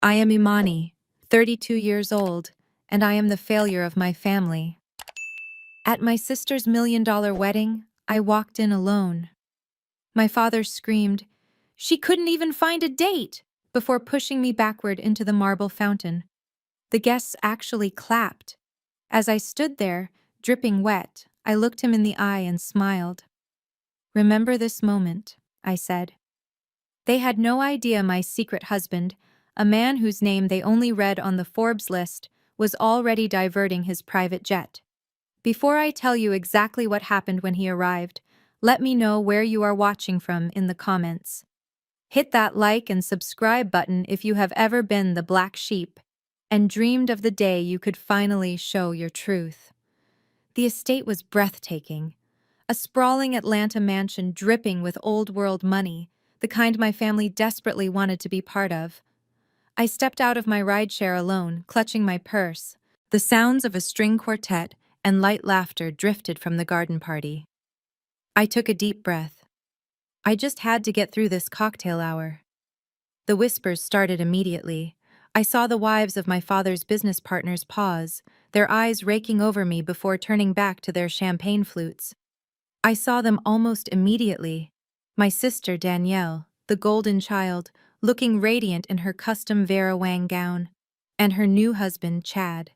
I am Imani, 32 years old, and I am the failure of my family. At my sister's $1 million wedding, I walked in alone. My father screamed, "She couldn't even find a date!" before pushing me backward into the marble fountain. The guests actually clapped. As I stood there, dripping wet, I looked him in the eye and smiled. "Remember this moment," I said. They had no idea my secret husband, a man whose name they only read on the Forbes list, was already diverting his private jet. Before I tell you exactly what happened when he arrived, let me know where you are watching from in the comments. Hit that like and subscribe button if you have ever been the black sheep and dreamed of the day you could finally show your truth. The estate was breathtaking. A sprawling Atlanta mansion dripping with old-world money, the kind my family desperately wanted to be part of. I stepped out of my rideshare alone, clutching my purse. The sounds of a string quartet and light laughter drifted from the garden party. I took a deep breath. I just had to get through this cocktail hour. The whispers started immediately. I saw the wives of my father's business partners pause, their eyes raking over me before turning back to their champagne flutes. I saw them almost immediately. My sister Danielle, the golden child, looking radiant in her custom Vera Wang gown, and her new husband Chad.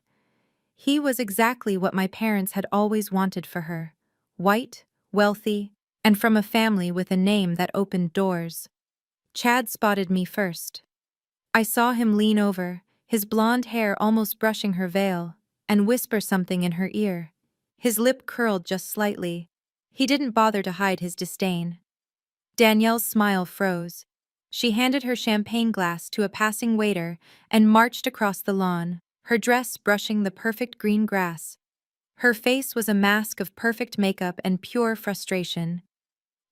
He was exactly what my parents had always wanted for her: white, wealthy, and from a family with a name that opened doors. Chad spotted me first. I saw him lean over, his blonde hair almost brushing her veil, and whisper something in her ear. His lip curled just slightly. He didn't bother to hide his disdain. Danielle's smile froze. She handed her champagne glass to a passing waiter and marched across the lawn, her dress brushing the perfect green grass. Her face was a mask of perfect makeup and pure frustration.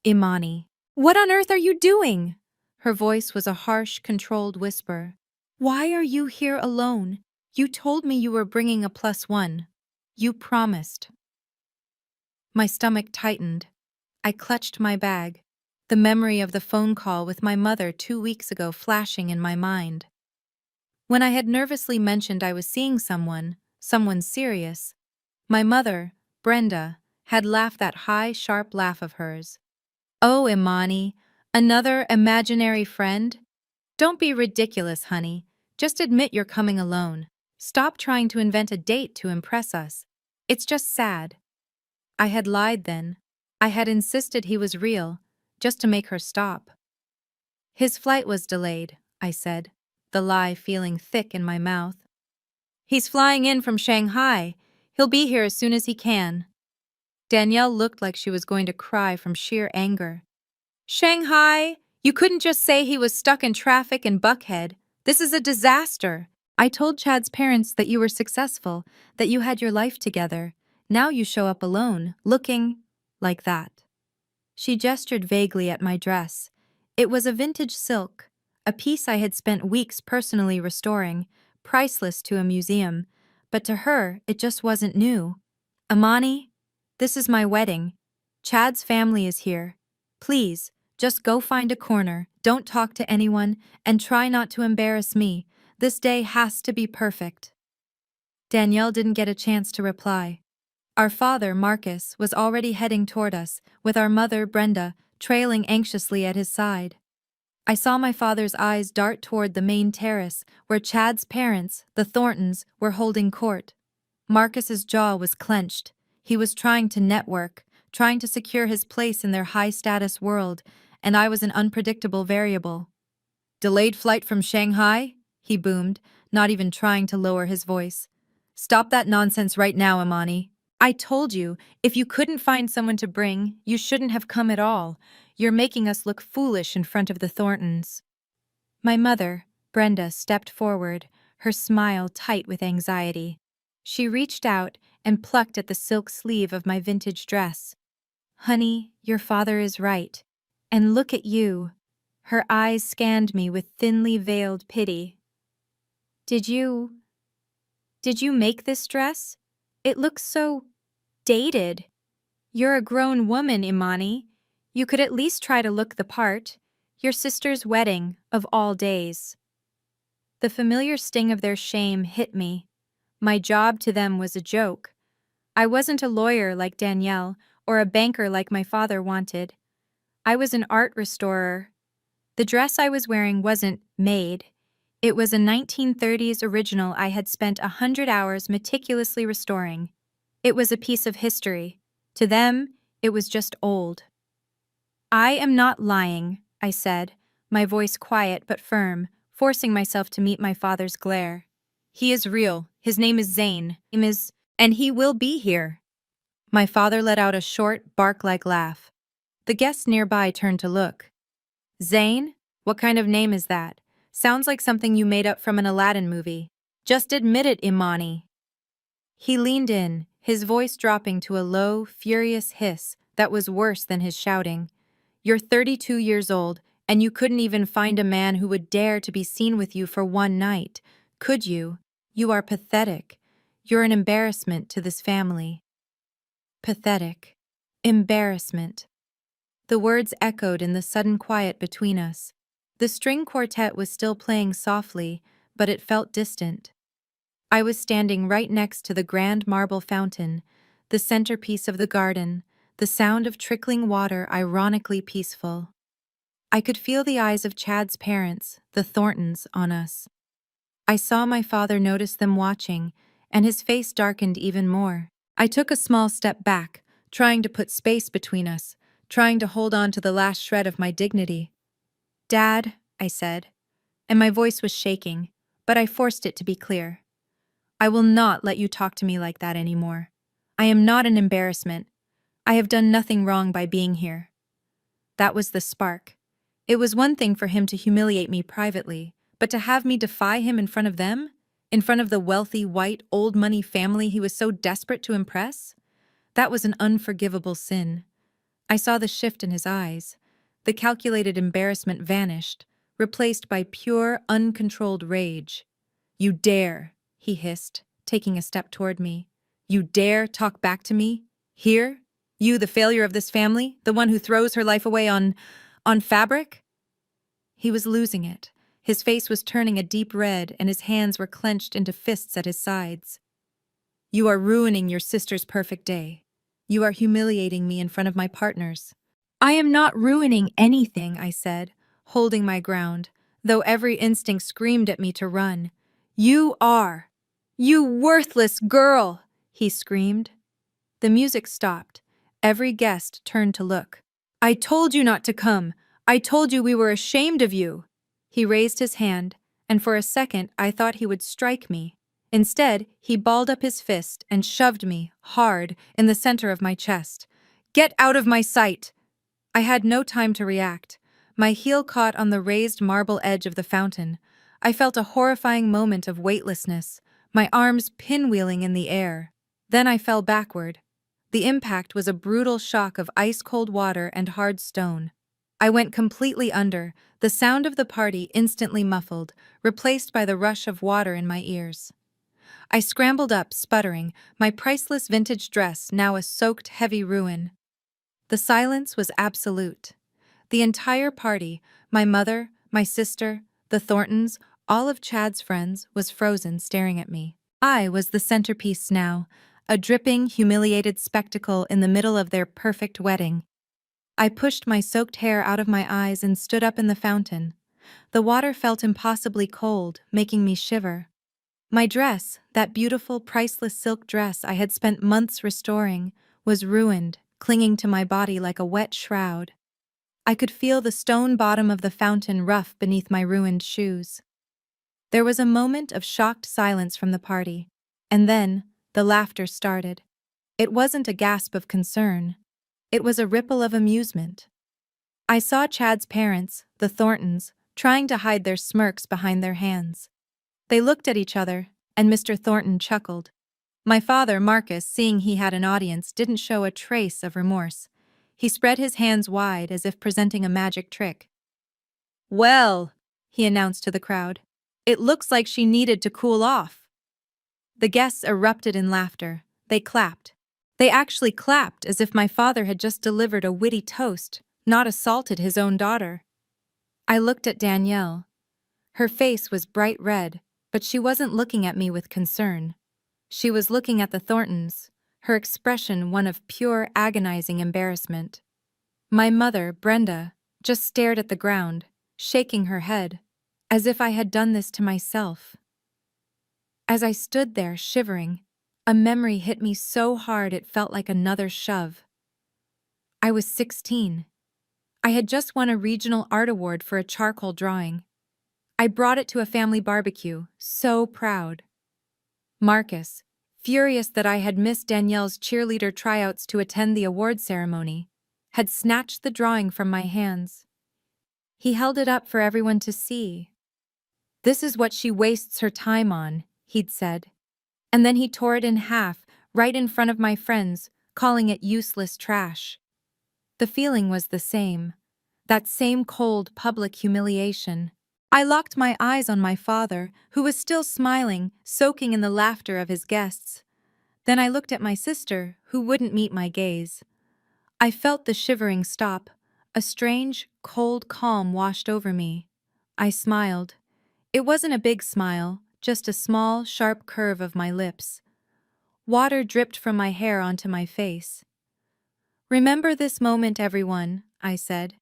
"Imani, what on earth are you doing?" Her voice was a harsh, controlled whisper. "Why are you here alone? You told me you were bringing a +1. You promised." My stomach tightened. I clutched my bag, the memory of the phone call with my mother 2 weeks ago flashing in my mind. When I had nervously mentioned I was seeing someone serious, my mother, Brenda, had laughed that high, sharp laugh of hers. "Oh, Imani, another imaginary friend? Don't be ridiculous, honey. Just admit you're coming alone. Stop trying to invent a date to impress us. It's just sad." I had lied then. I had insisted he was real, just to make her stop. "His flight was delayed," I said, the lie feeling thick in my mouth. "He's flying in from Shanghai. He'll be here as soon as he can." Danielle looked like she was going to cry from sheer anger. "Shanghai? You couldn't just say he was stuck in traffic in Buckhead. This is a disaster. I told Chad's parents that you were successful, that you had your life together. Now you show up alone, looking like that." She gestured vaguely at my dress. It was a vintage silk, a piece I had spent weeks personally restoring, priceless to a museum, but to her it just wasn't new. "Imani, this is my wedding. Chad's family is here. Please, just go find a corner, don't talk to anyone, and try not to embarrass me. This day has to be perfect." Danielle didn't get a chance to reply. Our father, Marcus, was already heading toward us, with our mother, Brenda, trailing anxiously at his side. I saw my father's eyes dart toward the main terrace, where Chad's parents, the Thorntons, were holding court. Marcus's jaw was clenched. He was trying to network, trying to secure his place in their high-status world, and I was an unpredictable variable. "Delayed flight from Shanghai?" he boomed, not even trying to lower his voice. "Stop that nonsense right now, Imani. I told you, if you couldn't find someone to bring, you shouldn't have come at all. You're making us look foolish in front of the Thorntons." My mother, Brenda, stepped forward, her smile tight with anxiety. She reached out and plucked at the silk sleeve of my vintage dress. "Honey, your father is right. And look at you." Her eyes scanned me with thinly veiled pity. Did you make this dress? It looks so dated." "You're a grown woman, Imani. You could at least try to look the part. Your sister's wedding, of all days." The familiar sting of their shame hit me. My job to them was a joke. I wasn't a lawyer like Danielle or a banker like my father wanted. I was an art restorer. The dress I was wearing wasn't made. It was a 1930s original I had spent 100 hours meticulously restoring. It was a piece of history. To them, it was just old. I am not lying, I said, my voice quiet but firm, forcing myself to meet my father's glare. He is real. His name is Zane. And he will be here. My father let out a short, bark-like laugh. The guests nearby turned to look. Zane? What kind of name is that? Sounds like something you made up from an Aladdin movie. Just admit it, Imani. He leaned in, his voice dropping to a low, furious hiss that was worse than his shouting. You're 32 years old, and you couldn't even find a man who would dare to be seen with you for one night. Could you? You are pathetic. You're an embarrassment to this family. Pathetic. Embarrassment. The words echoed in the sudden quiet between us. The string quartet was still playing softly, but it felt distant. I was standing right next to the grand marble fountain, the centerpiece of the garden, the sound of trickling water ironically peaceful. I could feel the eyes of Chad's parents, the Thorntons, on us. I saw my father notice them watching, and his face darkened even more. I took a small step back, trying to put space between us, trying to hold on to the last shred of my dignity. Dad, I said, and my voice was shaking, but I forced it to be clear. I will not let you talk to me like that anymore. I am not an embarrassment. I have done nothing wrong by being here. That was the spark. It was one thing for him to humiliate me privately, but to have me defy him in front of them? In front of the wealthy, white, old money family he was so desperate to impress? That was an unforgivable sin. I saw the shift in his eyes. The calculated embarrassment vanished, replaced by pure, uncontrolled rage. You dare, he hissed, taking a step toward me. You dare talk back to me? Here? You, the failure of this family? The one who throws her life away on fabric? He was losing it. His face was turning a deep red, and his hands were clenched into fists at his sides. You are ruining your sister's perfect day. You are humiliating me in front of my partners. I am not ruining anything, I said, holding my ground, though every instinct screamed at me to run. You are. You worthless girl, he screamed. The music stopped. Every guest turned to look. I told you not to come. I told you we were ashamed of you. He raised his hand, and for a second I thought he would strike me. Instead, he balled up his fist and shoved me, hard, in the center of my chest. Get out of my sight! I had no time to react. My heel caught on the raised marble edge of the fountain. I felt a horrifying moment of weightlessness, my arms pinwheeling in the air. Then I fell backward. The impact was a brutal shock of ice-cold water and hard stone. I went completely under, the sound of the party instantly muffled, replaced by the rush of water in my ears. I scrambled up, sputtering, my priceless vintage dress now a soaked, heavy ruin. The silence was absolute. The entire party, my mother, my sister, the Thorntons, all of Chad's friends, was frozen, staring at me. I was the centerpiece now, a dripping, humiliated spectacle in the middle of their perfect wedding. I pushed my soaked hair out of my eyes and stood up in the fountain. The water felt impossibly cold, making me shiver. My dress, that beautiful, priceless silk dress I had spent months restoring, was ruined, clinging to my body like a wet shroud. I could feel the stone bottom of the fountain rough beneath my ruined shoes. There was a moment of shocked silence from the party, and then the laughter started. It wasn't a gasp of concern. It was a ripple of amusement. I saw Chad's parents, the Thorntons, trying to hide their smirks behind their hands. They looked at each other, and Mr. Thornton chuckled. My father, Marcus, seeing he had an audience, didn't show a trace of remorse. He spread his hands wide as if presenting a magic trick. Well, he announced to the crowd, it looks like she needed to cool off. The guests erupted in laughter. They clapped. They actually clapped as if my father had just delivered a witty toast, not assaulted his own daughter. I looked at Danielle. Her face was bright red, but she wasn't looking at me with concern. She was looking at the Thorntons, her expression one of pure agonizing embarrassment. My mother, Brenda, just stared at the ground, shaking her head, as if I had done this to myself. As I stood there shivering, a memory hit me so hard it felt like another shove. I was 16. I had just won a regional art award for a charcoal drawing. I brought it to a family barbecue, so proud. Marcus, furious that I had missed Danielle's cheerleader tryouts to attend the award ceremony, had snatched the drawing from my hands. He held it up for everyone to see. "This is what she wastes her time on," he'd said. And then he tore it in half, right in front of my friends, calling it useless trash. The feeling was the same. That same cold public humiliation. I locked my eyes on my father, who was still smiling, soaking in the laughter of his guests. Then I looked at my sister, who wouldn't meet my gaze. I felt the shivering stop. A strange, cold calm washed over me. I smiled. It wasn't a big smile, just a small, sharp curve of my lips. Water dripped from my hair onto my face. "Remember this moment, everyone," I said.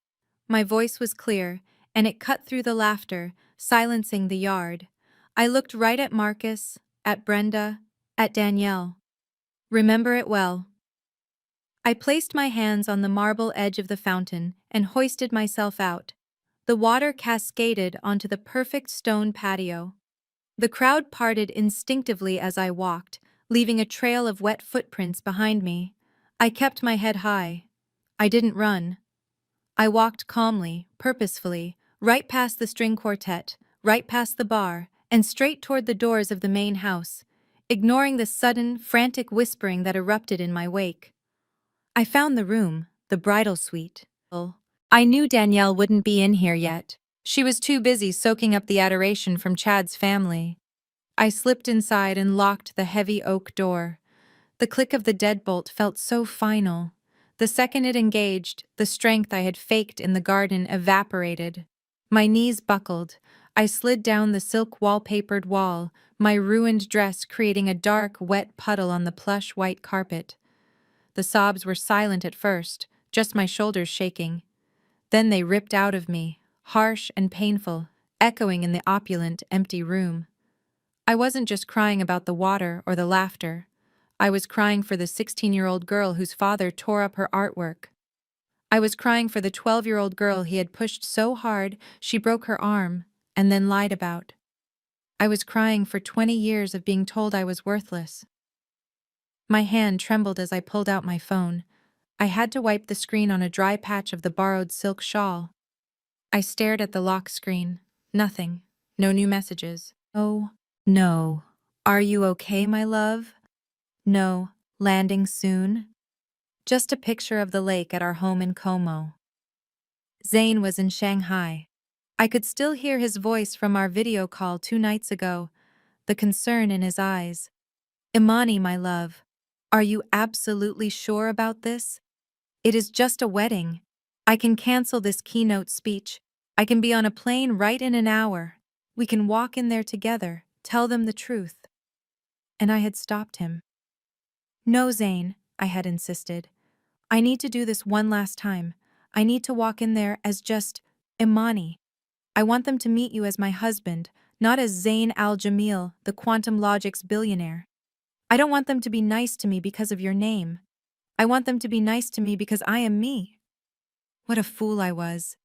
My voice was clear, and it cut through the laughter, silencing the yard. I looked right at Marcus, at Brenda, at Danielle. "Remember it well." I placed my hands on the marble edge of the fountain and hoisted myself out. The water cascaded onto the perfect stone patio. The crowd parted instinctively as I walked, leaving a trail of wet footprints behind me. I kept my head high. I didn't run. I walked calmly, purposefully, right past the string quartet, right past the bar, and straight toward the doors of the main house, ignoring the sudden, frantic whispering that erupted in my wake. I found the room, the bridal suite. I knew Danielle wouldn't be in here yet. She was too busy soaking up the adoration from Chad's family. I slipped inside and locked the heavy oak door. The click of the deadbolt felt so final. The second it engaged, the strength I had faked in the garden evaporated. My knees buckled. I slid down the silk wallpapered wall, my ruined dress creating a dark, wet puddle on the plush white carpet. The sobs were silent at first, just my shoulders shaking. Then they ripped out of me, harsh and painful, echoing in the opulent, empty room. I wasn't just crying about the water or the laughter. I was crying for the 16-year-old girl whose father tore up her artwork. I was crying for the 12-year-old girl he had pushed so hard she broke her arm and then lied about. I was crying for 20 years of being told I was worthless. My hand trembled as I pulled out my phone. I had to wipe the screen on a dry patch of the borrowed silk shawl. I stared at the lock screen. Nothing. No new messages. Oh, no. "Are you okay, my love?" No. "Landing soon?" Just a picture of the lake at our home in Como. Zane was in Shanghai. I could still hear his voice from our video call 2 nights ago, the concern in his eyes. "Imani, my love, are you absolutely sure about this? It is just a wedding. I can cancel this keynote speech. I can be on a plane right in an hour. We can walk in there together, tell them the truth." And I had stopped him. "No, Zane," I had insisted. "I need to do this one last time. I need to walk in there as just Imani. I want them to meet you as my husband, not as Zain al-Jamil, the quantum logics billionaire. I don't want them to be nice to me because of your name. I want them to be nice to me because I am me." What a fool I was.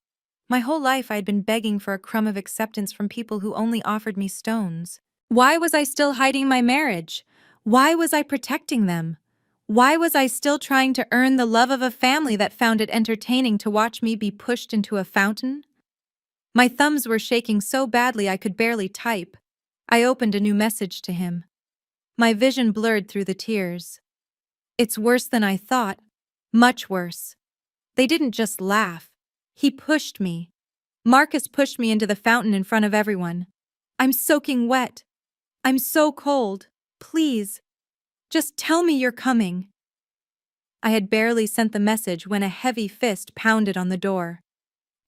My whole life I had been begging for a crumb of acceptance from people who only offered me stones. Why was I still hiding my marriage? Why was I protecting them? Why was I still trying to earn the love of a family that found it entertaining to watch me be pushed into a fountain? My thumbs were shaking so badly I could barely type. I opened a new message to him. My vision blurred through the tears. "It's worse than I thought. Much worse. They didn't just laugh. He pushed me. Marcus pushed me into the fountain in front of everyone. I'm soaking wet. I'm so cold. Please, just tell me you're coming." I had barely sent the message when a heavy fist pounded on the door.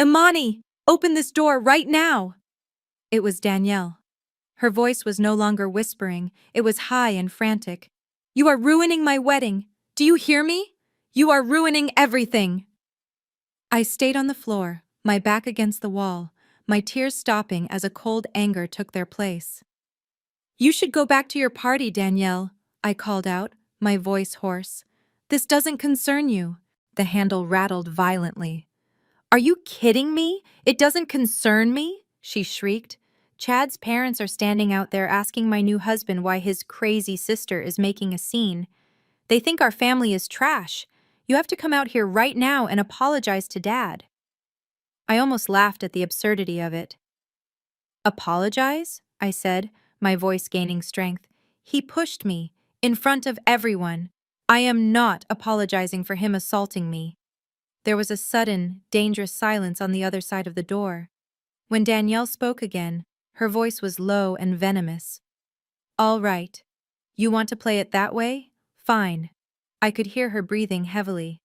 "Imani, open this door right now!" It was Danielle. Her voice was no longer whispering, it was high and frantic. "You are ruining my wedding! Do you hear me? You are ruining everything!" I stayed on the floor, my back against the wall, my tears stopping as a cold anger took their place. "You should go back to your party, Danielle," I called out, my voice hoarse. "This doesn't concern you." The handle rattled violently. "Are you kidding me? It doesn't concern me?" she shrieked. "Chad's parents are standing out there asking my new husband why his crazy sister is making a scene. They think our family is trash. You have to come out here right now and apologize to Dad." I almost laughed at the absurdity of it. "Apologize?" I said, my voice gaining strength. "He pushed me, in front of everyone. I am not apologizing for him assaulting me." There was a sudden, dangerous silence on the other side of the door. When Danielle spoke again, her voice was low and venomous. "All right. You want to play it that way? Fine." I could hear her breathing heavily.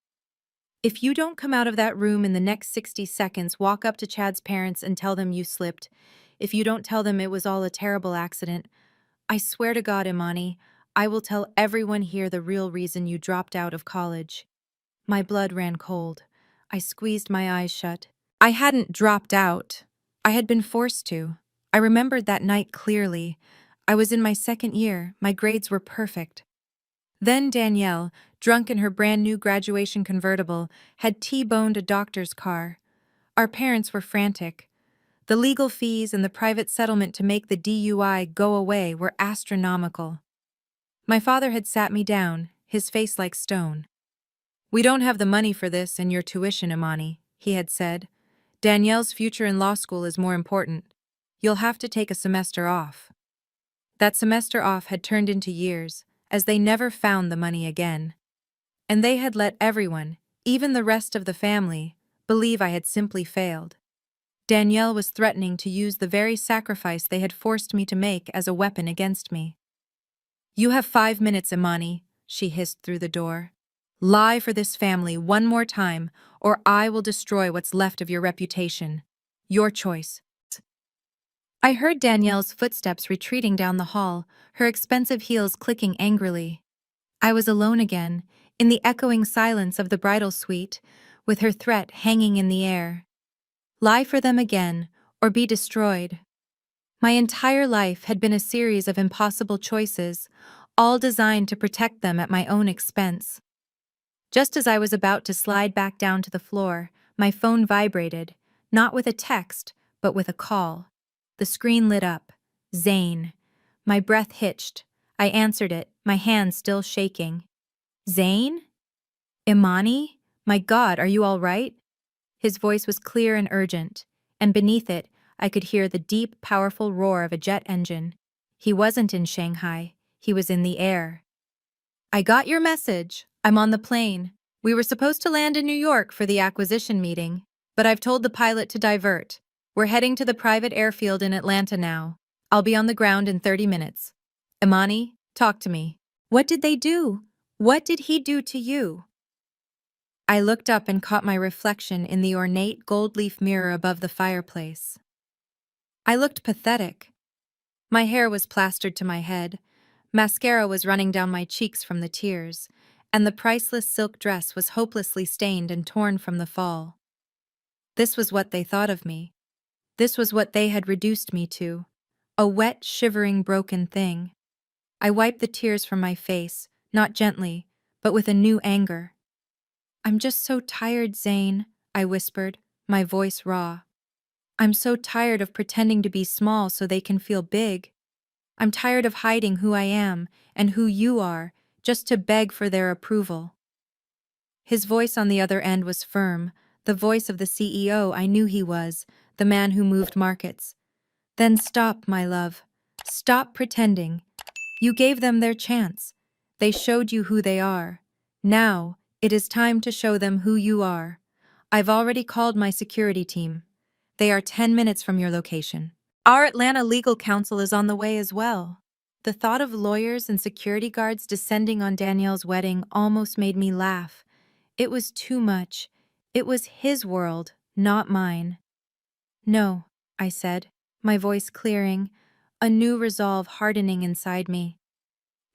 "If you don't come out of that room in the next 60 seconds, walk up to Chad's parents and tell them you slipped. If you don't tell them it was all a terrible accident, I swear to God, Imani, I will tell everyone here the real reason you dropped out of college." My blood ran cold. I squeezed my eyes shut. I hadn't dropped out. I had been forced to. I remembered that night clearly. I was in my second year. My grades were perfect. Then Danielle, drunk in her brand new graduation convertible, had T-boned a doctor's car. Our parents were frantic. The legal fees and the private settlement to make the DUI go away were astronomical. My father had sat me down, his face like stone. "We don't have the money for this and your tuition, Imani," he had said. "Danielle's future in law school is more important. You'll have to take a semester off." That semester off had turned into years, as they never found the money again. And they had let everyone, even the rest of the family, believe I had simply failed. Danielle was threatening to use the very sacrifice they had forced me to make as a weapon against me. "You have 5 minutes, Imani," she hissed through the door. "Lie for this family one more time, or I will destroy what's left of your reputation. Your choice." I heard Danielle's footsteps retreating down the hall, her expensive heels clicking angrily. I was alone again, in the echoing silence of the bridal suite, with her threat hanging in the air. Lie for them again, or be destroyed. My entire life had been a series of impossible choices, all designed to protect them at my own expense. Just as I was about to slide back down to the floor, my phone vibrated, not with a text, but with a call. The screen lit up. Zane. My breath hitched. I answered it, my hands still shaking. "Zane? Imani? My God, are you all right?" His voice was clear and urgent, and beneath it, I could hear the deep, powerful roar of a jet engine. He wasn't in Shanghai. He was in the air. "I got your message. I'm on the plane. We were supposed to land in New York for the acquisition meeting, but I've told the pilot to divert. We're heading to the private airfield in Atlanta now. I'll be on the ground in 30 minutes. Imani, talk to me. What did they do? What did he do to you?" I looked up and caught my reflection in the ornate gold leaf mirror above the fireplace. I looked pathetic. My hair was plastered to my head, mascara was running down my cheeks from the tears, and the priceless silk dress was hopelessly stained and torn from the fall. This was what they thought of me. This was what they had reduced me to. A wet, shivering, broken thing. I wiped the tears from my face, not gently, but with a new anger. "I'm just so tired, Zane," I whispered, my voice raw. "I'm so tired of pretending to be small so they can feel big. I'm tired of hiding who I am and who you are, just to beg for their approval." His voice on the other end was firm, the voice of the CEO I knew he was, the man who moved markets. "Then stop, my love. Stop pretending. You gave them their chance. They showed you who they are. Now, it is time to show them who you are. I've already called my security team. They are 10 minutes from your location. Our Atlanta legal counsel is on the way as well." The thought of lawyers and security guards descending on Danielle's wedding almost made me laugh. It was too much. It was his world, not mine. "No," I said. my voice clearing, a new resolve hardening inside me.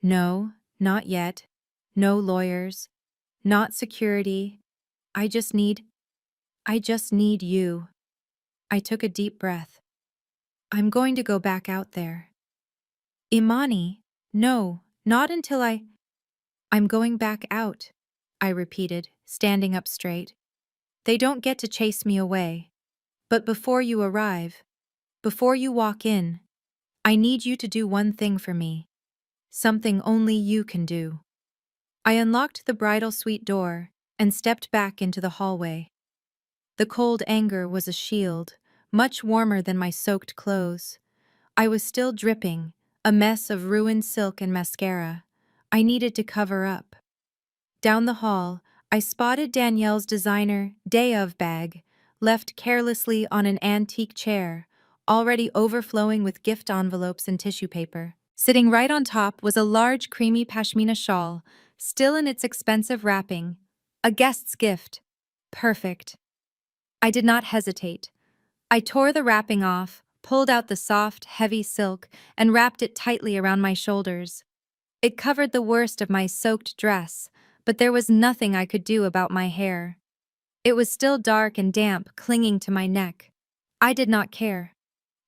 No, not yet. No lawyers. Not security. I just need. I just need you. I took a deep breath. I'm going to go back out there. Imani, no, not until I'm going back out, I repeated, standing up straight. They don't get to chase me away. But before you arrive, before you walk in, I need you to do one thing for me. Something only you can do. I unlocked the bridal suite door and stepped back into the hallway. The cold anger was a shield, much warmer than my soaked clothes. I was still dripping, a mess of ruined silk and mascara. I needed to cover up. Down the hall, I spotted Danielle's designer day of bag, left carelessly on an antique chair, already overflowing with gift envelopes and tissue paper. Sitting right on top was a large creamy pashmina shawl, still in its expensive wrapping. A guest's gift. Perfect. I did not hesitate. I tore the wrapping off, pulled out the soft, heavy silk, and wrapped it tightly around my shoulders. It covered the worst of my soaked dress, but there was nothing I could do about my hair. It was still dark and damp, clinging to my neck. I did not care.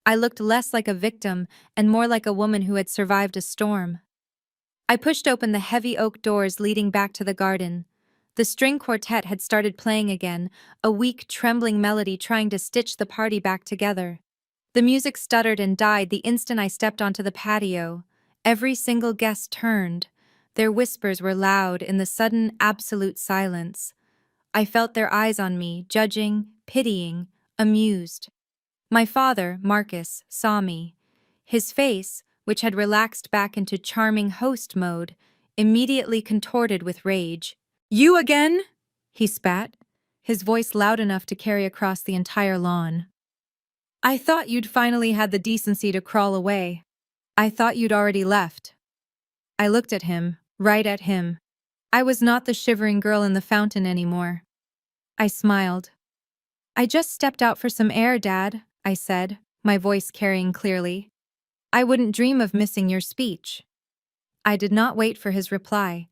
I looked less like a victim and more like a woman who had survived a storm. I pushed open the heavy oak doors leading back to the garden. The string quartet had started playing again, a weak, trembling melody trying to stitch the party back together. The music stuttered and died the instant I stepped onto the patio. Every single guest turned. Their whispers were loud in the sudden, absolute silence. I felt their eyes on me, judging, pitying, amused. My father, Marcus, saw me. His face, which had relaxed back into charming host mode, immediately contorted with rage. "You again?" he spat, his voice loud enough to carry across the entire lawn. "I thought you'd finally had the decency to crawl away. I thought you'd already left." I looked at him, right at him. I was not the shivering girl in the fountain anymore. I smiled. "I just stepped out for some air, Dad," I said, my voice carrying clearly. "I wouldn't dream of missing your speech." I did not wait for his reply.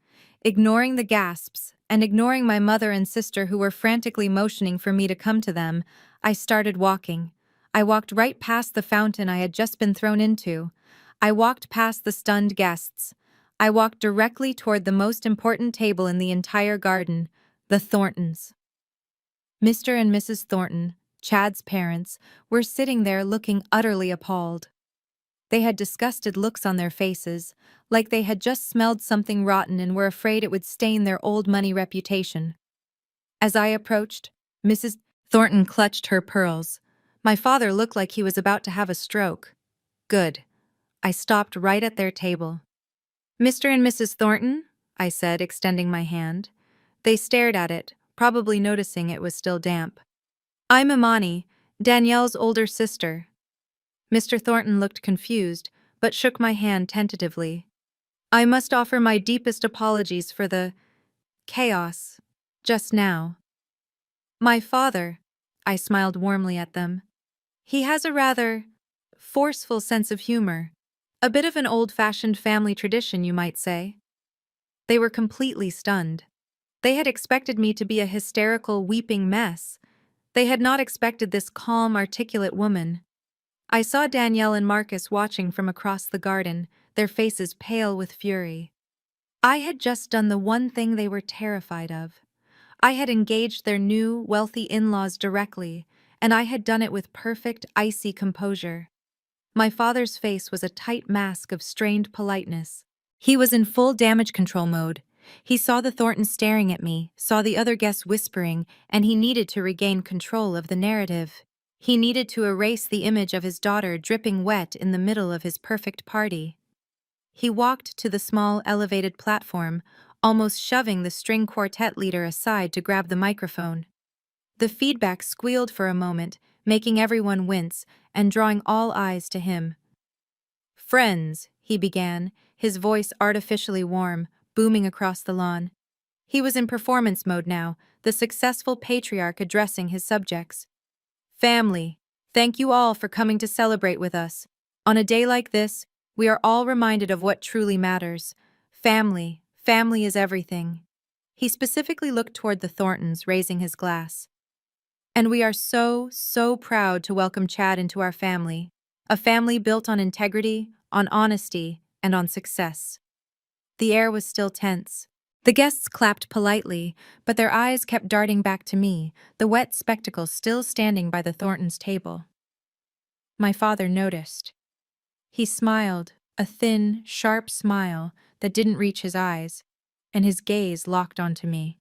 Ignoring the gasps, and ignoring my mother and sister who were frantically motioning for me to come to them, I started walking. I walked right past the fountain I had just been thrown into. I walked past the stunned guests. I walked directly toward the most important table in the entire garden, the Thorntons. Mr. and Mrs. Thornton, Chad's parents, were sitting there looking utterly appalled. They had disgusted looks on their faces, like they had just smelled something rotten and were afraid it would stain their old money reputation. As I approached, Mrs. Thornton clutched her pearls. My father looked like he was about to have a stroke. Good. I stopped right at their table. "Mr. and Mrs. Thornton?" I said, extending my hand. They stared at it, probably noticing it was still damp. "I'm Imani, Danielle's older sister." Mr. Thornton looked confused, but shook my hand tentatively. "I must offer my deepest apologies for the chaos just now." "My father," I smiled warmly at them. "He has a rather forceful sense of humor. A bit of an old-fashioned family tradition, you might say." They were completely stunned. They had expected me to be a hysterical, weeping mess. They had not expected this calm, articulate woman. I saw Danielle and Marcus watching from across the garden, their faces pale with fury. I had just done the one thing they were terrified of. I had engaged their new, wealthy in-laws directly, and I had done it with perfect, icy composure. My father's face was a tight mask of strained politeness. He was in full damage control mode. He saw the Thorntons staring at me, saw the other guests whispering, and he needed to regain control of the narrative. He needed to erase the image of his daughter dripping wet in the middle of his perfect party. He walked to the small, elevated platform, almost shoving the string quartet leader aside to grab the microphone. The feedback squealed for a moment, making everyone wince and drawing all eyes to him. "Friends," he began, his voice artificially warm, booming across the lawn. He was in performance mode now, the successful patriarch addressing his subjects. "Family, Thank you all for coming to celebrate with us. On a day like this, we are all reminded of what truly matters. Family. Family is everything. He specifically looked toward the Thorntons, raising his glass. And we are so proud to welcome Chad into our family. A family built on integrity, on honesty, and on success. The air was still tense. The guests clapped politely, but their eyes kept darting back to me, the wet spectacles still standing by the Thorntons' table. My father noticed. He smiled, a thin, sharp smile that didn't reach his eyes, and his gaze locked onto me.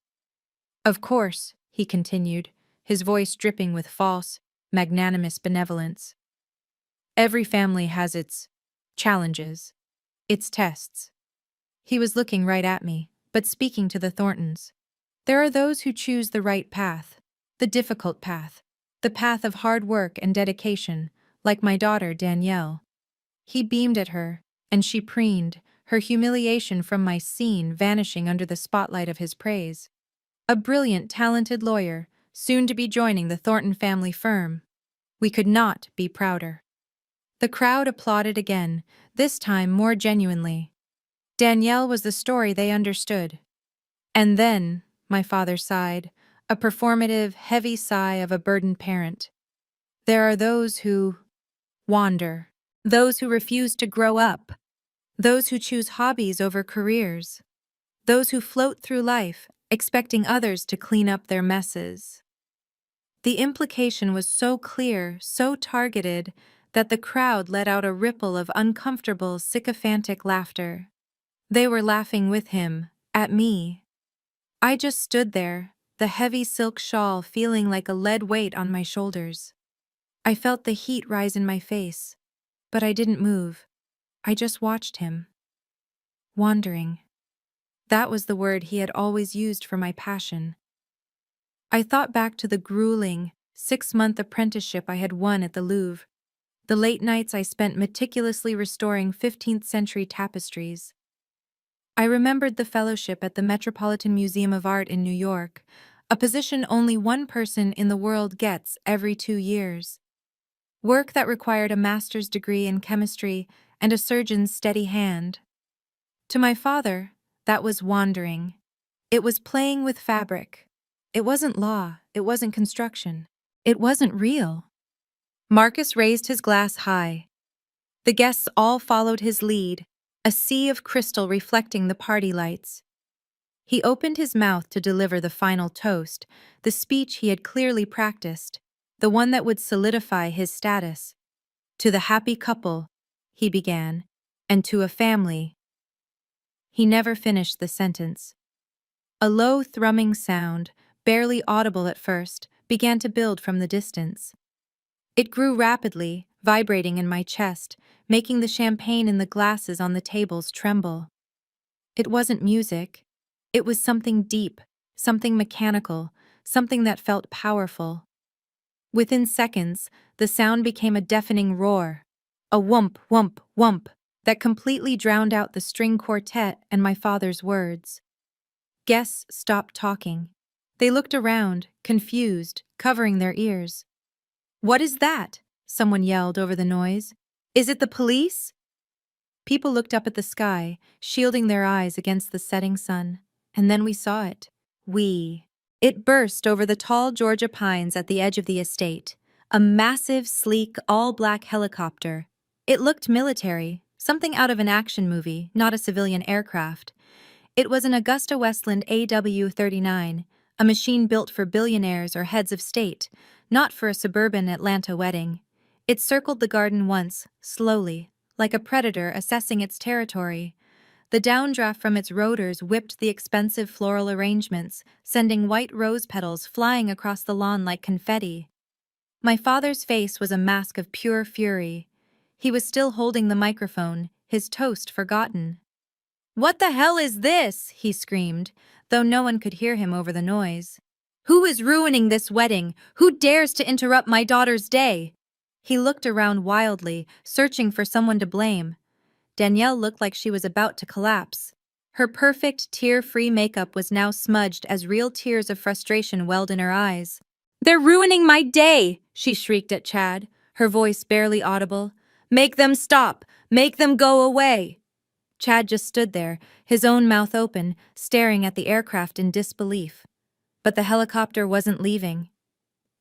Of course, he continued, his voice dripping with false, magnanimous benevolence. Every family has its challenges, its tests. He was looking right at me, but speaking to the Thorntons. There are those who choose the right path, the difficult path, the path of hard work and dedication, like my daughter Danielle. He beamed at her, and she preened, her humiliation from my scene vanishing under the spotlight of his praise. A brilliant, talented lawyer, soon to be joining the Thornton family firm. We could not be prouder. The crowd applauded again, this time more genuinely. Danielle was the story they understood. And then, my father sighed, a performative, heavy sigh of a burdened parent. There are those who wander, those who refuse to grow up, those who choose hobbies over careers, those who float through life, expecting others to clean up their messes. The implication was so clear, so targeted, that the crowd let out a ripple of uncomfortable, sycophantic laughter. They were laughing with him, at me. I just stood there, the heavy silk shawl feeling like a lead weight on my shoulders. I felt the heat rise in my face, but I didn't move. I just watched him. Wandering. That was the word he had always used for my passion. I thought back to the grueling, 6-month apprenticeship I had won at the Louvre, the late nights I spent meticulously restoring 15th-century tapestries. I remembered the fellowship at the Metropolitan Museum of Art in New York, a position only one person in the world gets every 2 years. Work that required a master's degree in chemistry and a surgeon's steady hand. To my father, that was wandering. It was playing with fabric. It wasn't law, it wasn't construction. It wasn't real. Marcus raised his glass high. The guests all followed his lead, a sea of crystal reflecting the party lights. He opened his mouth to deliver the final toast, the speech he had clearly practiced, the one that would solidify his status. To the happy couple, he began, and to a family. He never finished the sentence. A low thrumming sound, barely audible at first, began to build from the distance. It grew rapidly, vibrating in my chest, making the champagne in the glasses on the tables tremble. It wasn't music. It was something deep, something mechanical, something that felt powerful. Within seconds, the sound became a deafening roar, a whump, whump, whump, that completely drowned out the string quartet and my father's words. Guests stopped talking. They looked around, confused, covering their ears. "What is that?" someone yelled over the noise. "Is it the police?" People looked up at the sky, shielding their eyes against the setting sun. And then we saw it. It burst over the tall Georgia pines at the edge of the estate. A massive, sleek, all-black helicopter. It looked military, something out of an action movie, not a civilian aircraft. It was an Augusta Westland AW-39, a machine built for billionaires or heads of state, not for a suburban Atlanta wedding. It circled the garden once, slowly, like a predator assessing its territory. The downdraft from its rotors whipped the expensive floral arrangements, sending white rose petals flying across the lawn like confetti. My father's face was a mask of pure fury. He was still holding the microphone, his toast forgotten. "What the hell is this?" he screamed, though no one could hear him over the noise. "Who is ruining this wedding? Who dares to interrupt my daughter's day?" He looked around wildly, searching for someone to blame. Danielle looked like she was about to collapse. Her perfect, tear-free makeup was now smudged as real tears of frustration welled in her eyes. "They're ruining my day!" she shrieked at Chad, her voice barely audible. "Make them stop! Make them go away!" Chad just stood there, his own mouth open, staring at the aircraft in disbelief. But the helicopter wasn't leaving.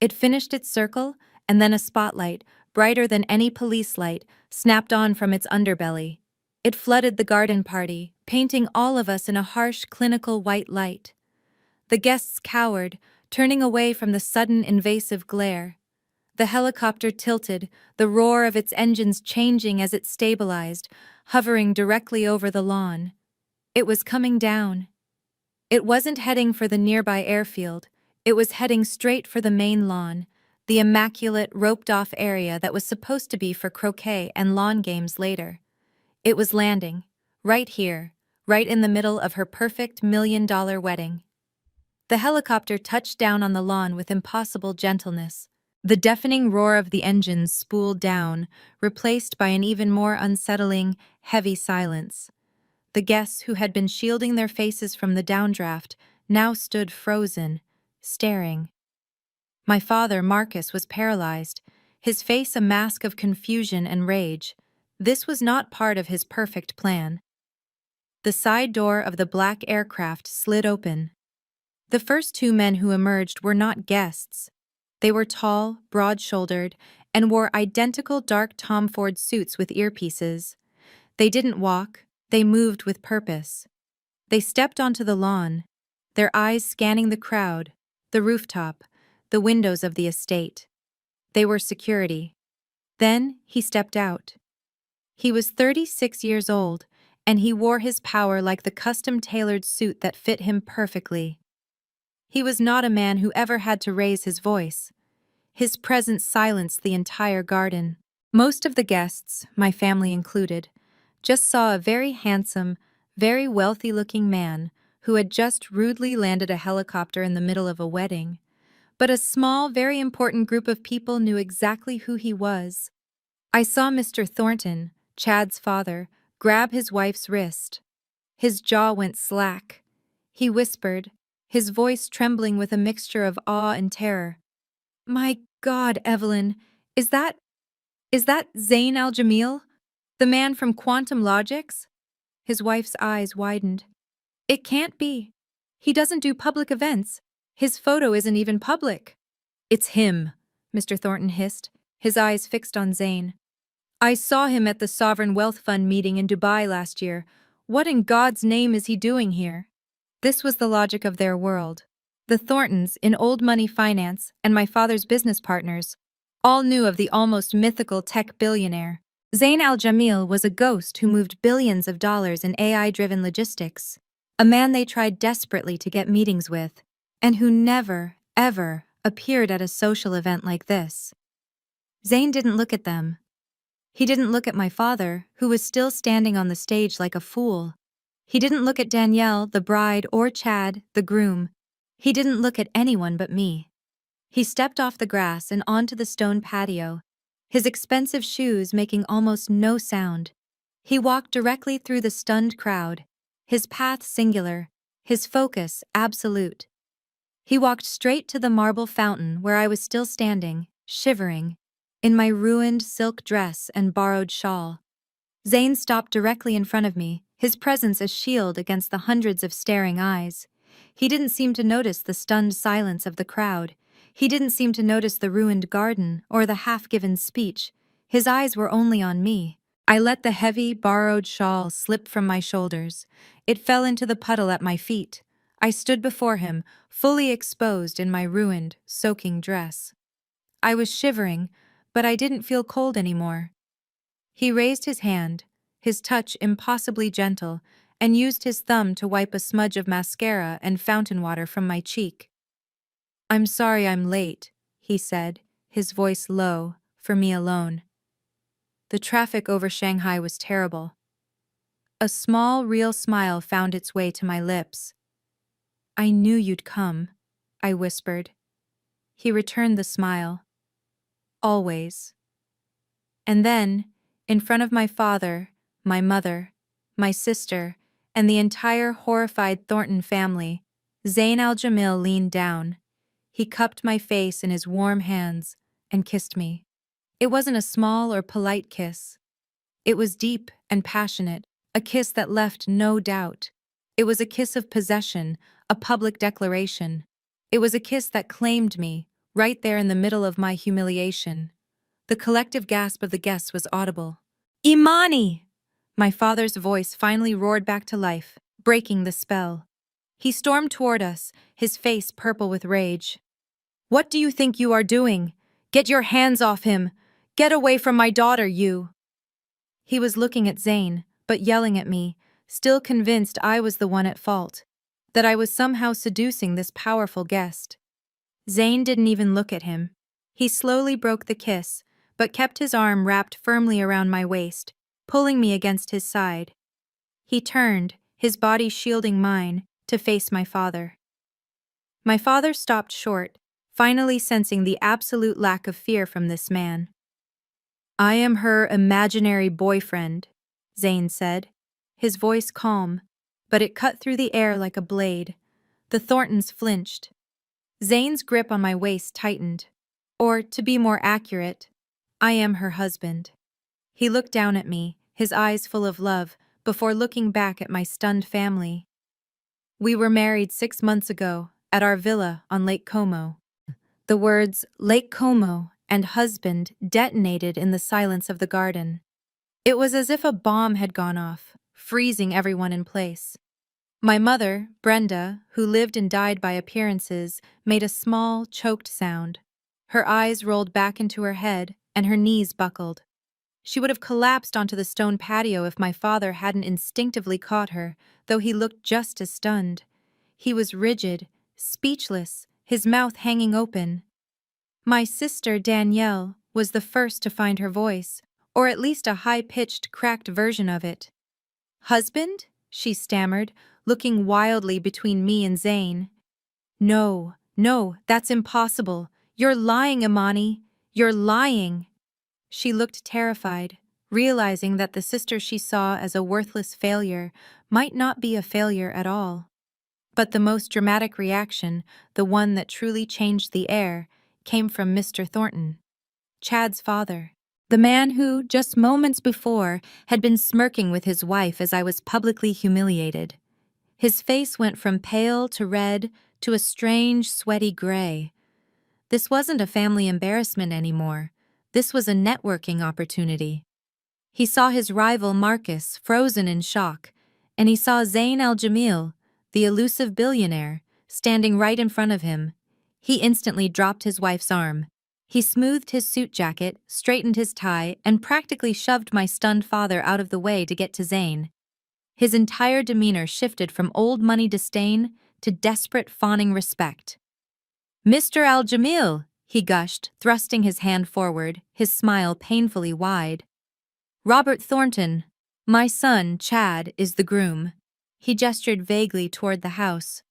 It finished its circle, and then a spotlight, brighter than any police light, snapped on from its underbelly. It flooded the garden party, painting all of us in a harsh, clinical white light. The guests cowered, turning away from the sudden invasive glare. The helicopter tilted, the roar of its engines changing as it stabilized, hovering directly over the lawn. It was coming down. It wasn't heading for the nearby airfield. It was heading straight for the main lawn, the immaculate, roped-off area that was supposed to be for croquet and lawn games later. It was landing, right here, right in the middle of her perfect $1 million wedding. The helicopter touched down on the lawn with impossible gentleness. The deafening roar of the engines spooled down, replaced by an even more unsettling, heavy silence. The guests who had been shielding their faces from the downdraft now stood frozen, staring. My father, Marcus, was paralyzed, his face a mask of confusion and rage. This was not part of his perfect plan. The side door of the black aircraft slid open. The first two men who emerged were not guests. They were tall, broad-shouldered, and wore identical dark Tom Ford suits with earpieces. They didn't walk, they moved with purpose. They stepped onto the lawn, their eyes scanning the crowd, the rooftop, the windows of the estate. They were security. Then he stepped out. He was 36 years old, and he wore his power like the custom-tailored suit that fit him perfectly. He was not a man who ever had to raise his voice. His presence silenced the entire garden. Most of the guests, my family included, just saw a very handsome, very wealthy-looking man who had just rudely landed a helicopter in the middle of a wedding. But a small, very important group of people knew exactly who he was. I saw Mr. Thornton, Chad's father, grab his wife's wrist. His jaw went slack. He whispered, his voice trembling with a mixture of awe and terror. "My God, Evelyn, is that Zayn al-Jamil? The man from Quantum Logics?" His wife's eyes widened. "It can't be. He doesn't do public events. His photo isn't even public." "It's him," Mr. Thornton hissed, his eyes fixed on Zayn. "I saw him at the Sovereign Wealth Fund meeting in Dubai last year. What in God's name is he doing here?" This was the logic of their world. The Thorntons, in old money finance, and my father's business partners, all knew of the almost mythical tech billionaire. Zayn al-Jamil was a ghost who moved billions of dollars in AI-driven logistics, a man they tried desperately to get meetings with, and who never, ever, appeared at a social event like this. Zayn didn't look at them. He didn't look at my father, who was still standing on the stage like a fool. He didn't look at Danielle, the bride, or Chad, the groom. He didn't look at anyone but me. He stepped off the grass and onto the stone patio, his expensive shoes making almost no sound. He walked directly through the stunned crowd, his path singular, his focus absolute. He walked straight to the marble fountain where I was still standing, shivering, in my ruined silk dress and borrowed shawl. Zayn stopped directly in front of me, his presence a shield against the hundreds of staring eyes. He didn't seem to notice the stunned silence of the crowd. He didn't seem to notice the ruined garden or the half-given speech. His eyes were only on me. I let the heavy, borrowed shawl slip from my shoulders. It fell into the puddle at my feet. I stood before him, fully exposed in my ruined, soaking dress. I was shivering, but I didn't feel cold anymore. He raised his hand, his touch impossibly gentle, and used his thumb to wipe a smudge of mascara and fountain water from my cheek. "I'm sorry I'm late," he said, his voice low, for me alone. The traffic over Shanghai was terrible. A small, real smile found its way to my lips. "I knew you'd come," I whispered. He returned the smile. "Always." And then, in front of my father, my mother, my sister, and the entire horrified Thornton family, Zayn al-Jamil leaned down. He cupped my face in his warm hands and kissed me. It wasn't a small or polite kiss. It was deep and passionate, a kiss that left no doubt. It was a kiss of possession, a public declaration. It was a kiss that claimed me, right there in the middle of my humiliation. The collective gasp of the guests was audible. Imani! My father's voice finally roared back to life, breaking the spell. He stormed toward us, his face purple with rage. What do you think you are doing? Get your hands off him! Get away from my daughter, you! He was looking at Zane, but yelling at me, still convinced I was the one at fault, that I was somehow seducing this powerful guest. Zane didn't even look at him. He slowly broke the kiss, but kept his arm wrapped firmly around my waist, pulling me against his side. He turned, his body shielding mine, to face my father. My father stopped short, finally sensing the absolute lack of fear from this man. I am her imaginary boyfriend, Zane said, his voice calm, but it cut through the air like a blade. The Thorntons flinched. Zane's grip on my waist tightened. Or, to be more accurate, I am her husband. He looked down at me, his eyes full of love, before looking back at my stunned family. We were married 6 months ago, at our villa on Lake Como. The words Lake Como and husband detonated in the silence of the garden. It was as if a bomb had gone off, freezing everyone in place. My mother, Brenda, who lived and died by appearances, made a small, choked sound. Her eyes rolled back into her head, and her knees buckled. She would have collapsed onto the stone patio if my father hadn't instinctively caught her, though he looked just as stunned. He was rigid, speechless, his mouth hanging open. My sister, Danielle, was the first to find her voice, or at least a high-pitched, cracked version of it. Husband? She stammered, looking wildly between me and Zane. No, that's impossible. You're lying, Imani. You're lying. She looked terrified, realizing that the sister she saw as a worthless failure might not be a failure at all. But the most dramatic reaction, the one that truly changed the air, came from Mr. Thornton, Chad's father. The man who, just moments before, had been smirking with his wife as I was publicly humiliated. His face went from pale to red to a strange, sweaty gray. This wasn't a family embarrassment anymore. This was a networking opportunity. He saw his rival Marcus frozen in shock, and he saw Zayn al-Jamil, the elusive billionaire, standing right in front of him. He instantly dropped his wife's arm. He smoothed his suit jacket, straightened his tie, and practically shoved my stunned father out of the way to get to Zayn. His entire demeanor shifted from old money disdain to desperate fawning respect. Mr. Al-Jamil, he gushed, thrusting his hand forward, his smile painfully wide. Robert Thornton, my son, Chad, is the groom. He gestured vaguely toward the house.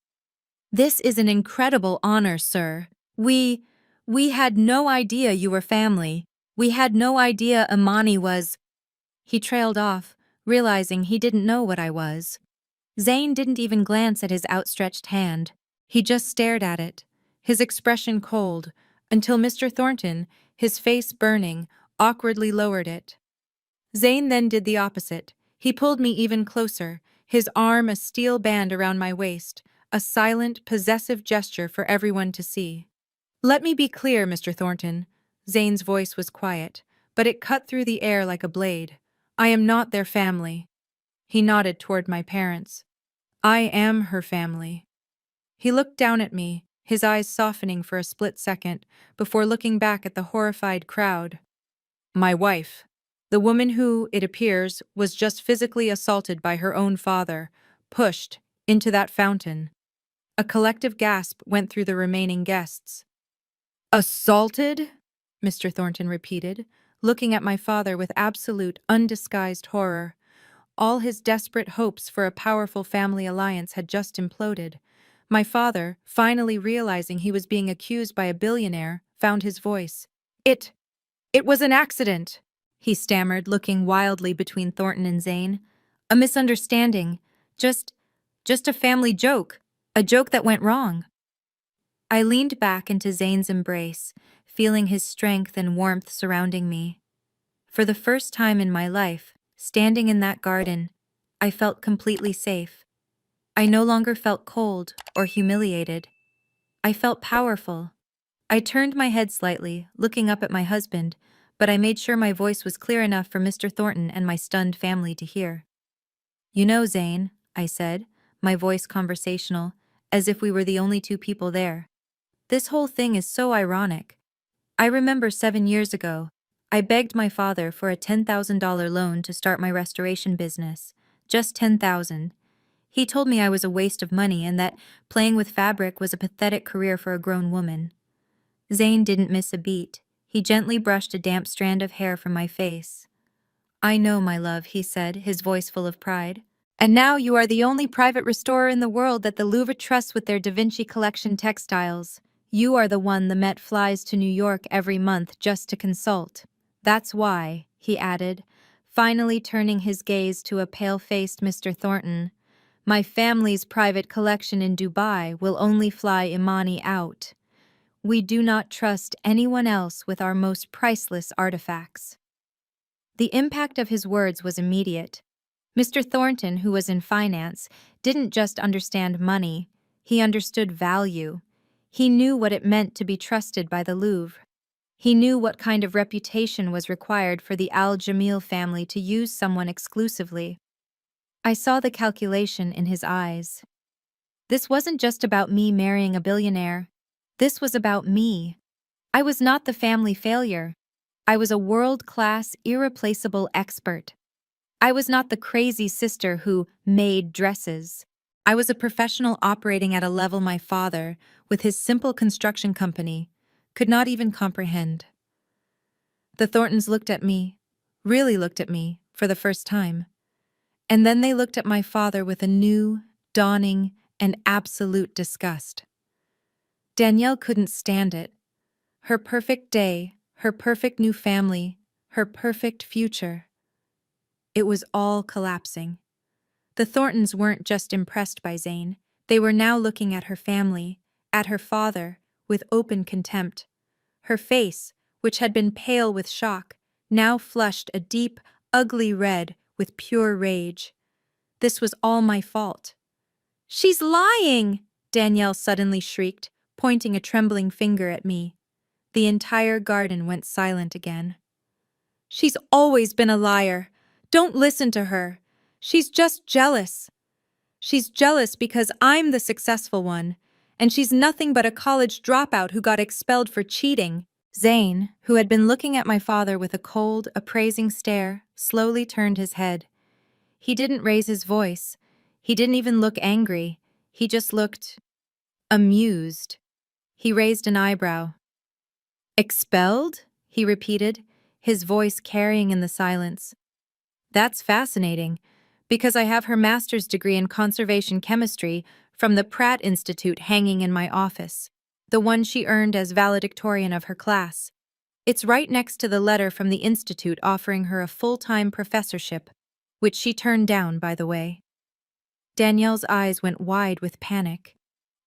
This is an incredible honor, sir. We had no idea you were family. We had no idea Imani was... He trailed off, realizing he didn't know what I was. Zane didn't even glance at his outstretched hand. He just stared at it, his expression cold, until Mr. Thornton, his face burning, awkwardly lowered it. Zane then did the opposite. He pulled me even closer, his arm a steel band around my waist, a silent, possessive gesture for everyone to see. Let me be clear, Mr. Thornton. Zane's voice was quiet, but it cut through the air like a blade. I am not their family. He nodded toward my parents. I am her family. He looked down at me, his eyes softening for a split second, before looking back at the horrified crowd. My wife. The woman who, it appears, was just physically assaulted by her own father, pushed into that fountain. A collective gasp went through the remaining guests. Assaulted? Mr. Thornton repeated, looking at my father with absolute, undisguised horror. All his desperate hopes for a powerful family alliance had just imploded. My father, finally realizing he was being accused by a billionaire, found his voice. It was an accident, he stammered, looking wildly between Thornton and Zane. A misunderstanding. Just a family joke. A joke that went wrong. I leaned back into Zane's embrace, feeling his strength and warmth surrounding me. For the first time in my life, standing in that garden, I felt completely safe. I no longer felt cold or humiliated. I felt powerful. I turned my head slightly, looking up at my husband, but I made sure my voice was clear enough for Mr. Thornton and my stunned family to hear. "You know, Zane," I said, my voice conversational, as if we were the only two people there. "This whole thing is so ironic. I remember 7 years ago, I begged my father for a $10,000 loan to start my restoration business. Just 10,000. He told me I was a waste of money and that playing with fabric was a pathetic career for a grown woman." Zane didn't miss a beat. He gently brushed a damp strand of hair from my face. "I know, my love," he said, his voice full of pride. "And now you are the only private restorer in the world that the Louvre trusts with their Da Vinci collection textiles. You are the one the Met flies to New York every month just to consult. That's why," he added, finally turning his gaze to a pale-faced Mr. Thornton, "my family's private collection in Dubai will only fly Imani out. We do not trust anyone else with our most priceless artifacts." The impact of his words was immediate. Mr. Thornton, who was in finance, didn't just understand money, he understood value. He knew what it meant to be trusted by the Louvre. He knew what kind of reputation was required for the Al-Jamil family to use someone exclusively. I saw the calculation in his eyes. This wasn't just about me marrying a billionaire. This was about me. I was not the family failure. I was a world-class, irreplaceable expert. I was not the crazy sister who made dresses. I was a professional operating at a level my father, with his simple construction company, could not even comprehend. The Thorntons looked at me, really looked at me, for the first time. And then they looked at my father with a new, dawning, and absolute disgust. Danielle couldn't stand it. Her perfect day, her perfect new family, her perfect future. It was all collapsing. The Thorntons weren't just impressed by Zane, they were now looking at her family, at her father, with open contempt. Her face, which had been pale with shock, now flushed a deep, ugly red with pure rage. This was all my fault. "She's lying!" Danielle suddenly shrieked, pointing a trembling finger at me. The entire garden went silent again. "She's always been a liar. Don't listen to her. She's just jealous. She's jealous because I'm the successful one, and she's nothing but a college dropout who got expelled for cheating." Zane, who had been looking at my father with a cold, appraising stare, slowly turned his head. He didn't raise his voice. He didn't even look angry. He just looked amused. He raised an eyebrow. "Expelled?" he repeated, his voice carrying in the silence. "That's fascinating, because I have her master's degree in conservation chemistry from the Pratt Institute hanging in my office, the one she earned as valedictorian of her class. It's right next to the letter from the institute offering her a full-time professorship, which she turned down, by the way." Danielle's eyes went wide with panic.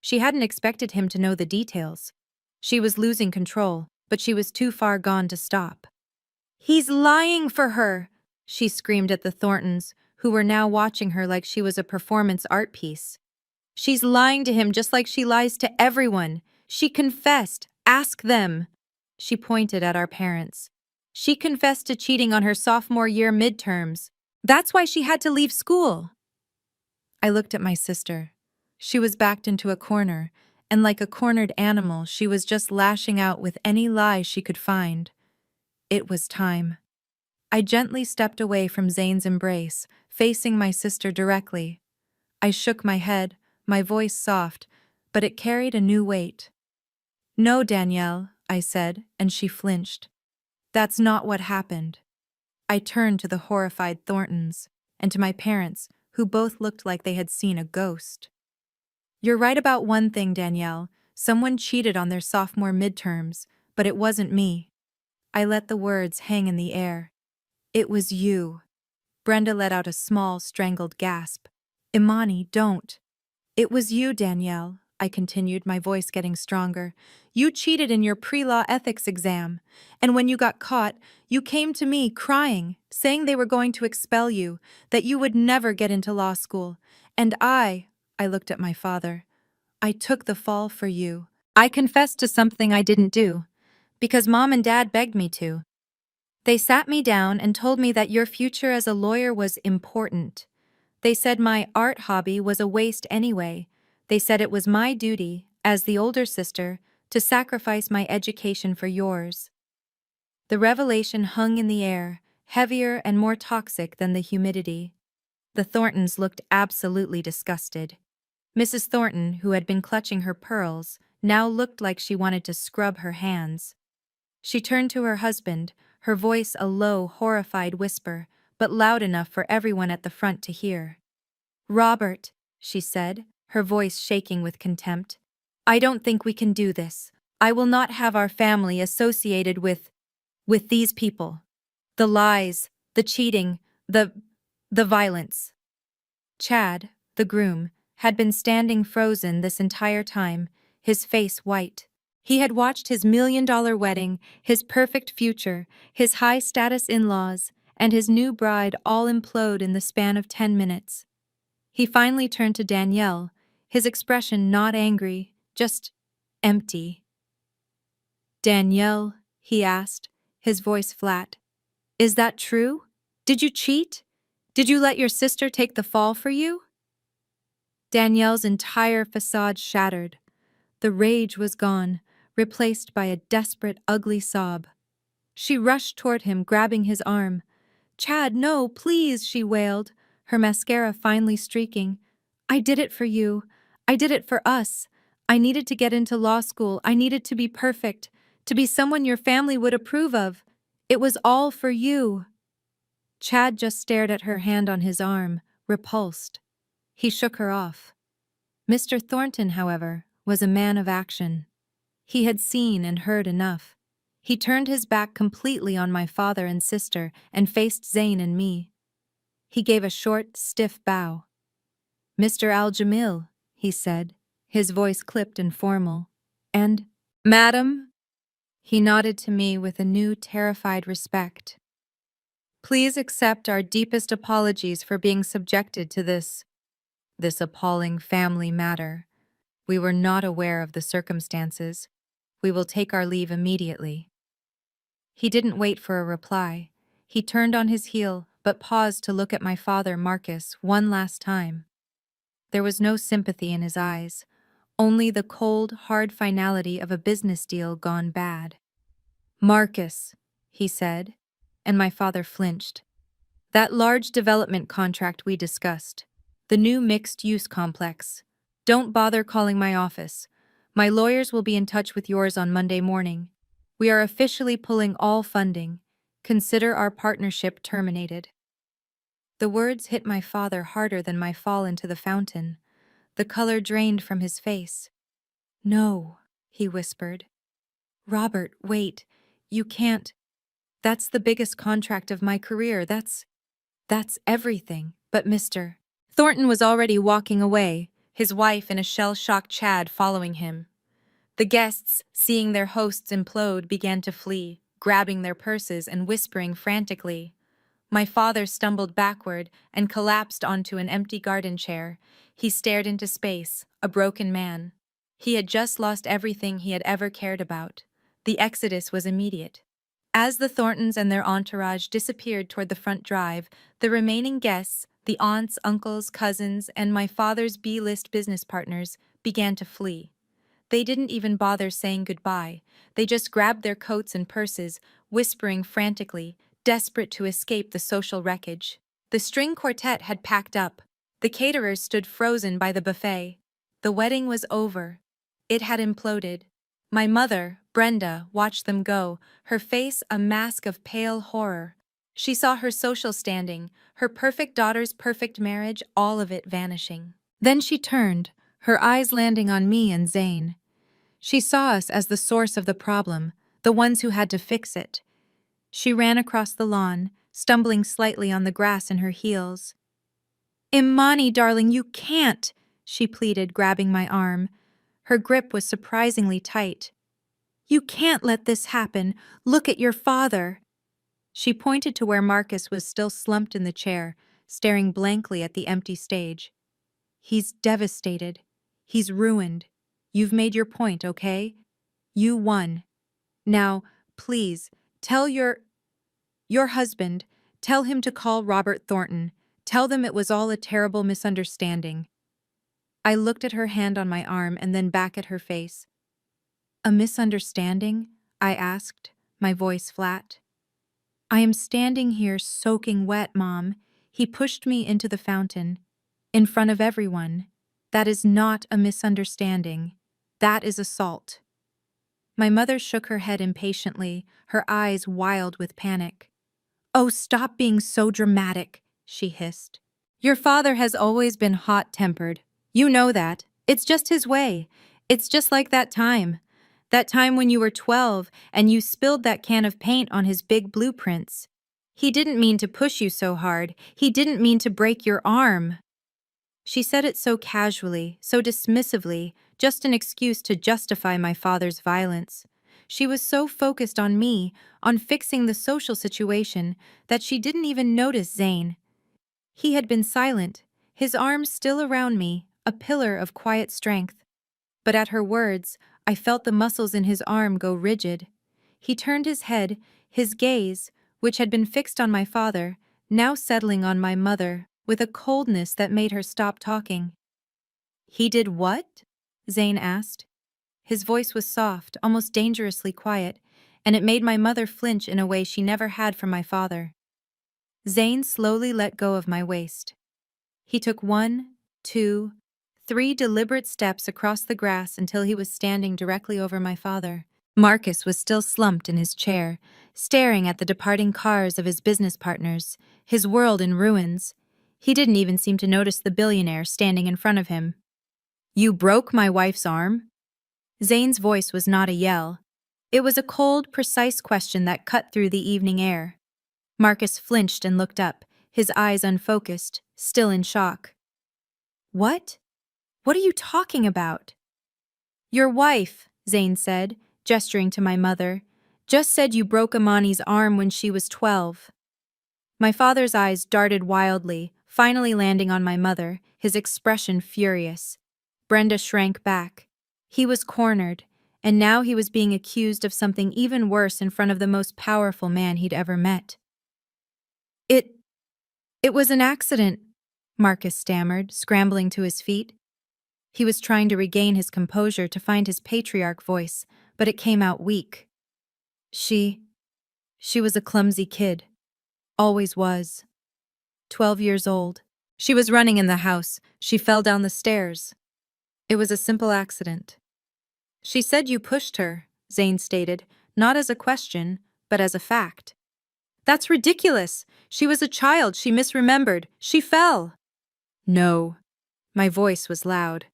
She hadn't expected him to know the details. She was losing control, but she was too far gone to stop. "He's lying for her!" she screamed at the Thorntons, who were now watching her like she was a performance art piece. "She's lying to him just like she lies to everyone. She confessed. Ask them." She pointed at our parents. "She confessed to cheating on her sophomore year midterms. That's why she had to leave school." I looked at my sister. She was backed into a corner, and like a cornered animal, she was just lashing out with any lie she could find. It was time. I gently stepped away from Zane's embrace, facing my sister directly. I shook my head, my voice soft, but it carried a new weight. "No, Danielle," I said, and she flinched. "That's not what happened." I turned to the horrified Thorntons, and to my parents, who both looked like they had seen a ghost. "You're right about one thing, Danielle. Someone cheated on their sophomore midterms, but it wasn't me." I let the words hang in the air. "It was you." Brenda let out a small, strangled gasp. "Imani, don't." "It was you, Danielle. I continued, my voice getting stronger. You cheated in your pre-law ethics exam, and when you got caught, you came to me crying, saying they were going to expel you, that you would never get into law school. And I looked at my father. I took the fall for you. I confessed to something I didn't do, because Mom and Dad begged me to. They sat me down and told me that your future as a lawyer was important. They said my art hobby was a waste anyway. They said it was my duty, as the older sister, to sacrifice my education for yours. The revelation hung in the air, heavier and more toxic than the humidity. The Thorntons looked absolutely disgusted. Mrs. Thornton, who had been clutching her pearls, now looked like she wanted to scrub her hands. She turned to her husband, her voice a low, horrified whisper, but loud enough for everyone at the front to hear. Robert, she said, her voice shaking with contempt, I don't think we can do this. I will not have our family associated with these people. The lies, the cheating, the violence. Chad, the groom, had been standing frozen this entire time, his face white. He had watched his $1 million wedding, his perfect future, his high-status in-laws, and his new bride all implode in the span of 10 minutes. He finally turned to Danielle, his expression not angry, just empty. Danielle, he asked, his voice flat, is that true? Did you cheat? Did you let your sister take the fall for you? Danielle's entire facade shattered. The rage was gone, replaced by a desperate, ugly sob. She rushed toward him, grabbing his arm. Chad, no, please, she wailed, her mascara finally streaking. I did it for you. I did it for us. I needed to get into law school. I needed to be perfect, to be someone your family would approve of. It was all for you. Chad just stared at her hand on his arm, repulsed. He shook her off. Mr. Thornton, however, was a man of action. He had seen and heard enough. He turned his back completely on my father and sister and faced Zane and me. He gave a short, stiff bow. Mr. Al-Jamil, he said, his voice clipped and formal. And, Madam? He nodded to me with a new, terrified respect. Please accept our deepest apologies for being subjected to this appalling family matter. We were not aware of the circumstances. We will take our leave immediately. He didn't wait for a reply. He turned on his heel, but paused to look at my father, Marcus, one last time. There was no sympathy in his eyes, only the cold, hard finality of a business deal gone bad. Marcus, he said, and my father flinched. That large development contract we discussed. The new mixed-use complex. Don't bother calling my office. My lawyers will be in touch with yours on Monday morning. We are officially pulling all funding. Consider our partnership terminated. The words hit my father harder than my fall into the fountain. The color drained from his face. No, he whispered. Robert, wait. You can't. That's the biggest contract of my career. That's everything. But Mr. Thornton was already walking away, his wife and a shell-shocked Chad following him. The guests, seeing their hosts implode, began to flee, grabbing their purses and whispering frantically. My father stumbled backward and collapsed onto an empty garden chair. He stared into space, a broken man. He had just lost everything he had ever cared about. The exodus was immediate. As the Thorntons and their entourage disappeared toward the front drive, the remaining guests, the aunts, uncles, cousins, and my father's B-list business partners, began to flee. They didn't even bother saying goodbye. They just grabbed their coats and purses, whispering frantically, desperate to escape the social wreckage. The string quartet had packed up. The caterers stood frozen by the buffet. The wedding was over. It had imploded. My mother, Brenda, watched them go, her face a mask of pale horror. She saw her social standing, her perfect daughter's perfect marriage, all of it vanishing. Then she turned, her eyes landing on me and Zane. She saw us as the source of the problem, the ones who had to fix it. She ran across the lawn, stumbling slightly on the grass in her heels. Imani, darling, you can't, she pleaded, grabbing my arm. Her grip was surprisingly tight. "You can't let this happen. Look at your father." She pointed to where Marcus was still slumped in the chair, staring blankly at the empty stage. "He's devastated. He's ruined. You've made your point, okay? You won. Now, please, tell your husband, tell him to call Robert Thornton. Tell them it was all a terrible misunderstanding." I looked at her hand on my arm and then back at her face. "A misunderstanding?" I asked, my voice flat. "I am standing here soaking wet, Mom. He pushed me into the fountain. In front of everyone. That is not a misunderstanding. That is assault." My mother shook her head impatiently, her eyes wild with panic. "Oh, stop being so dramatic," she hissed. "Your father has always been hot-tempered. You know that. It's just his way. It's just like that time. That time when you were 12 and you spilled that can of paint on his big blueprints. He didn't mean to push you so hard. He didn't mean to break your arm." She said it so casually, so dismissively, just an excuse to justify my father's violence. She was so focused on me, on fixing the social situation, that she didn't even notice Zane. He had been silent, his arms still around me, a pillar of quiet strength. But at her words, I felt the muscles in his arm go rigid. He turned his head, his gaze, which had been fixed on my father, now settling on my mother, with a coldness that made her stop talking. "He did what?" Zane asked. His voice was soft, almost dangerously quiet, and it made my mother flinch in a way she never had from my father. Zane slowly let go of my waist. He took 1, 2, 3 deliberate steps across the grass until he was standing directly over my father. Marcus was still slumped in his chair, staring at the departing cars of his business partners, his world in ruins. He didn't even seem to notice the billionaire standing in front of him. "You broke my wife's arm?" Zane's voice was not a yell. It was a cold, precise question that cut through the evening air. Marcus flinched and looked up, his eyes unfocused, still in shock. "What? What are you talking about?" "Your wife," Zane said, gesturing to my mother, "just said you broke Amani's arm when she was 12. My father's eyes darted wildly, finally landing on my mother, his expression furious. Brenda shrank back. He was cornered, and now he was being accused of something even worse in front of the most powerful man he'd ever met. It was an accident," Marcus stammered, scrambling to his feet. He was trying to regain his composure to find his patriarch voice, but it came out weak. She was a clumsy kid. Always was. 12 years old. She was running in the house. She fell down the stairs. It was a simple accident. "She said you pushed her," Zane stated, not as a question, but as a fact. "That's ridiculous. She was a child. She misremembered. She fell." "No." My voice was loud.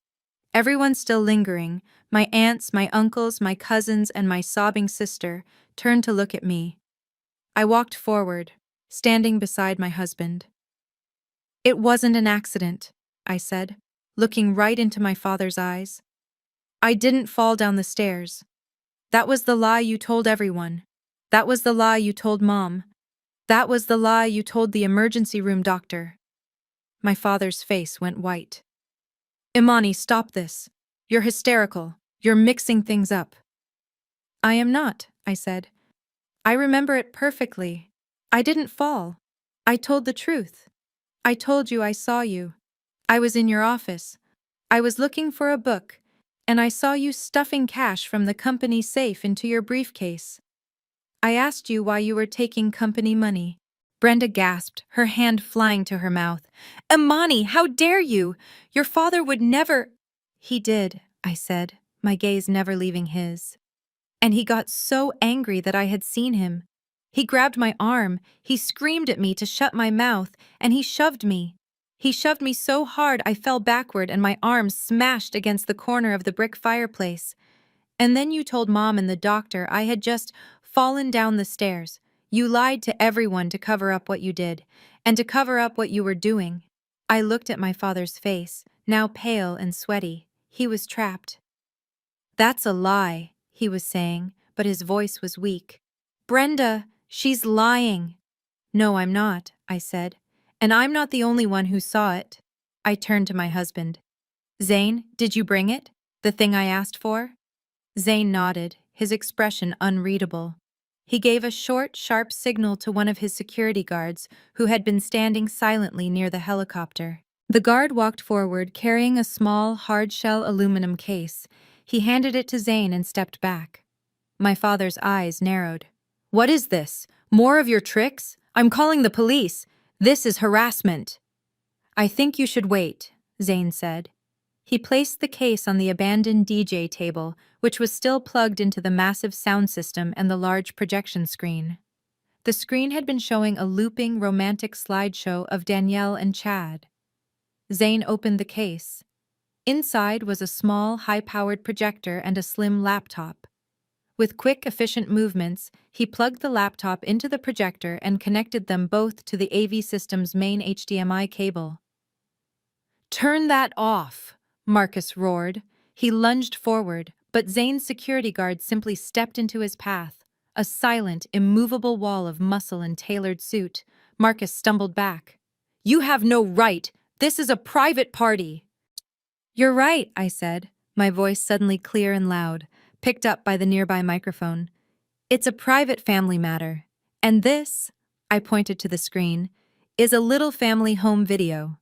Everyone still lingering, my aunts, my uncles, my cousins, and my sobbing sister, turned to look at me. I walked forward, standing beside my husband. "It wasn't an accident," I said, looking right into my father's eyes. "I didn't fall down the stairs. That was the lie you told everyone. That was the lie you told Mom. That was the lie you told the emergency room doctor." My father's face went white. "Imani, stop this. You're hysterical. You're mixing things up." "I am not," I said. "I remember it perfectly. I didn't fall. I told the truth. I told you I saw you. I was in your office. I was looking for a book, and I saw you stuffing cash from the company safe into your briefcase. I asked you why you were taking company money." Brenda gasped, her hand flying to her mouth. "Imani, how dare you? Your father would never—" "He did," I said, my gaze never leaving his. "And he got so angry that I had seen him. He grabbed my arm, he screamed at me to shut my mouth, and he shoved me. He shoved me so hard I fell backward and my arm smashed against the corner of the brick fireplace. And then you told Mom and the doctor I had just fallen down the stairs. You lied to everyone to cover up what you did, and to cover up what you were doing." I looked at my father's face, now pale and sweaty. He was trapped. That's a lie, he was saying, but his voice was weak. Brenda, she's lying. No, I'm not, I said. And I'm not the only one who saw it. I turned to my husband. Zane, did you bring it? The thing I asked for? Zane nodded, his expression unreadable. He gave a short, sharp signal to one of his security guards, who had been standing silently near the helicopter. The guard walked forward, carrying a small, hard-shell aluminum case. He handed it to Zane and stepped back. My father's eyes narrowed. What is this? More of your tricks? I'm calling the police. This is harassment. I think you should wait, Zane said. He placed the case on the abandoned DJ table, which was still plugged into the massive sound system and the large projection screen. The screen had been showing a looping, romantic slideshow of Danielle and Chad. Zane opened the case. Inside was a small, high-powered projector and a slim laptop. With quick, efficient movements, he plugged the laptop into the projector and connected them both to the AV system's main HDMI cable. Turn that off, Marcus roared. He lunged forward, but Zane's security guard simply stepped into his path. A silent, immovable wall of muscle and tailored suit. Marcus stumbled back. You have no right. This is a private party. You're right, I said, my voice suddenly clear and loud, picked up by the nearby microphone. It's a private family matter. And this, I pointed to the screen, is a little family home video.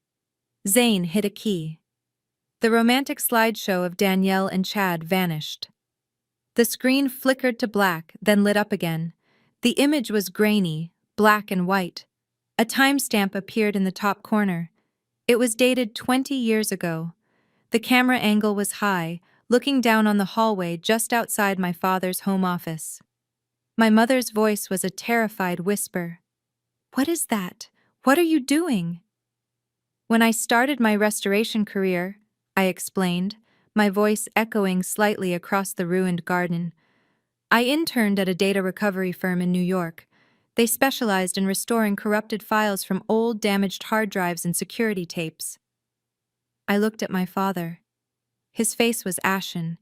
Zane hit a key. The romantic slideshow of Danielle and Chad vanished. The screen flickered to black, then lit up again. The image was grainy, black and white. A timestamp appeared in the top corner. It was dated 20 years ago. The camera angle was high, looking down on the hallway just outside my father's home office. My mother's voice was a terrified whisper. What is that? What are you doing? When I started my restoration career, I explained, my voice echoing slightly across the ruined garden, I interned at a data recovery firm in New York. They specialized in restoring corrupted files from old, damaged hard drives and security tapes. I looked at my father. His face was ashen.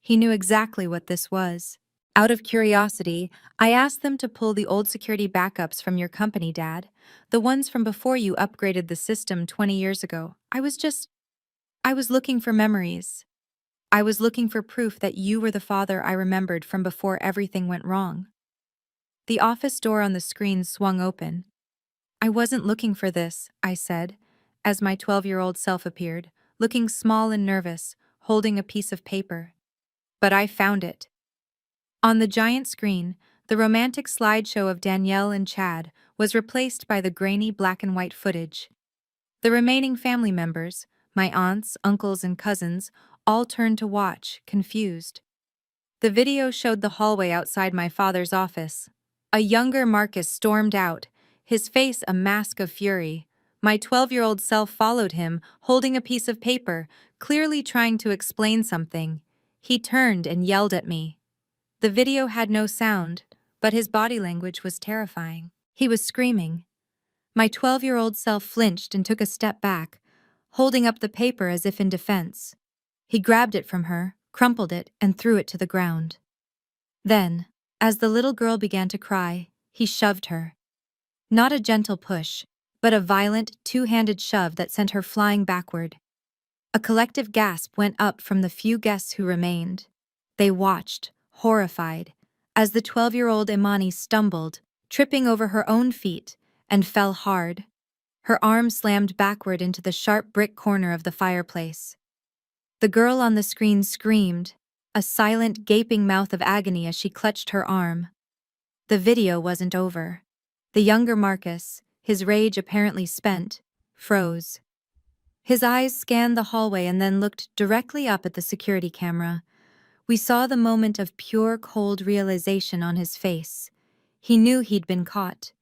He knew exactly what this was. Out of curiosity, I asked them to pull the old security backups from your company, Dad. The ones from before you upgraded the system 20 years ago. I was looking for memories. I was looking for proof that you were the father I remembered from before everything went wrong. The office door on the screen swung open. I wasn't looking for this, I said, as my 12-year-old self appeared, looking small and nervous, holding a piece of paper. But I found it. On the giant screen, the romantic slideshow of Danielle and Chad was replaced by the grainy black and white footage. The remaining family members, my aunts, uncles, and cousins, all turned to watch, confused. The video showed the hallway outside my father's office. A younger Marcus stormed out, his face a mask of fury. My 12-year-old self followed him, holding a piece of paper, clearly trying to explain something. He turned and yelled at me. The video had no sound, but his body language was terrifying. He was screaming. My 12-year-old self flinched and took a step back, holding up the paper as if in defense. He grabbed it from her, crumpled it, and threw it to the ground. Then, as the little girl began to cry, he shoved her. Not a gentle push, but a violent, two-handed shove that sent her flying backward. A collective gasp went up from the few guests who remained. They watched, horrified, as the 12-year-old Imani stumbled, tripping over her own feet, and fell hard. Her arm slammed backward into the sharp brick corner of the fireplace. The girl on the screen screamed, a silent, gaping mouth of agony as she clutched her arm. The video wasn't over. The younger Marcus, his rage apparently spent, froze. His eyes scanned the hallway and then looked directly up at the security camera. We saw the moment of pure, cold realization on his face. He knew he'd been caught.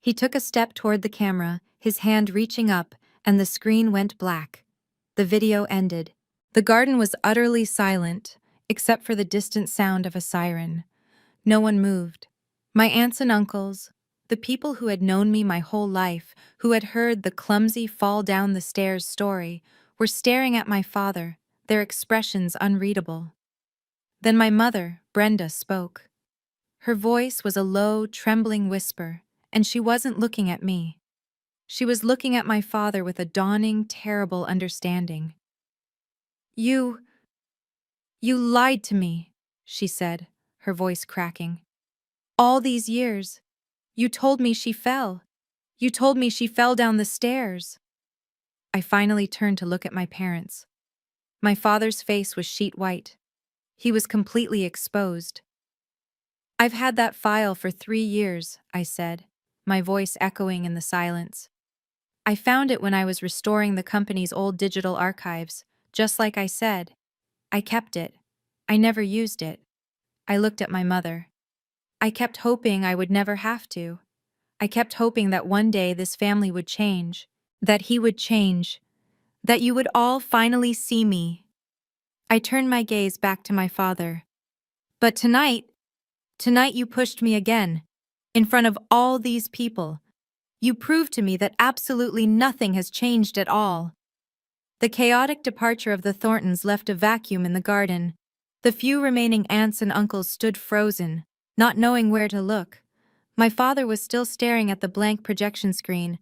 He took a step toward the camera, his hand reaching up, and the screen went black. The video ended. The garden was utterly silent, except for the distant sound of a siren. No one moved. My aunts and uncles, the people who had known me my whole life, who had heard the clumsy fall down the stairs story, were staring at my father, their expressions unreadable. Then my mother, Brenda, spoke. Her voice was a low, trembling whisper, and she wasn't looking at me. She was looking at my father with a dawning, terrible understanding. You lied to me, she said, her voice cracking. All these years, you told me she fell. You told me she fell down the stairs. I finally turned to look at my parents. My father's face was sheet white. He was completely exposed. I've had that file for 3 years, I said, my voice echoing in the silence. I found it when I was restoring the company's old digital archives, just like I said. I kept it. I never used it. I looked at my mother. I kept hoping I would never have to. I kept hoping that one day this family would change, that he would change, that you would all finally see me. I turned my gaze back to my father. But tonight you pushed me again, in front of all these people. You proved to me that absolutely nothing has changed at all. The chaotic departure of the Thorntons left a vacuum in the garden. The few remaining aunts and uncles stood frozen, not knowing where to look. My father was still staring at the blank projection screen.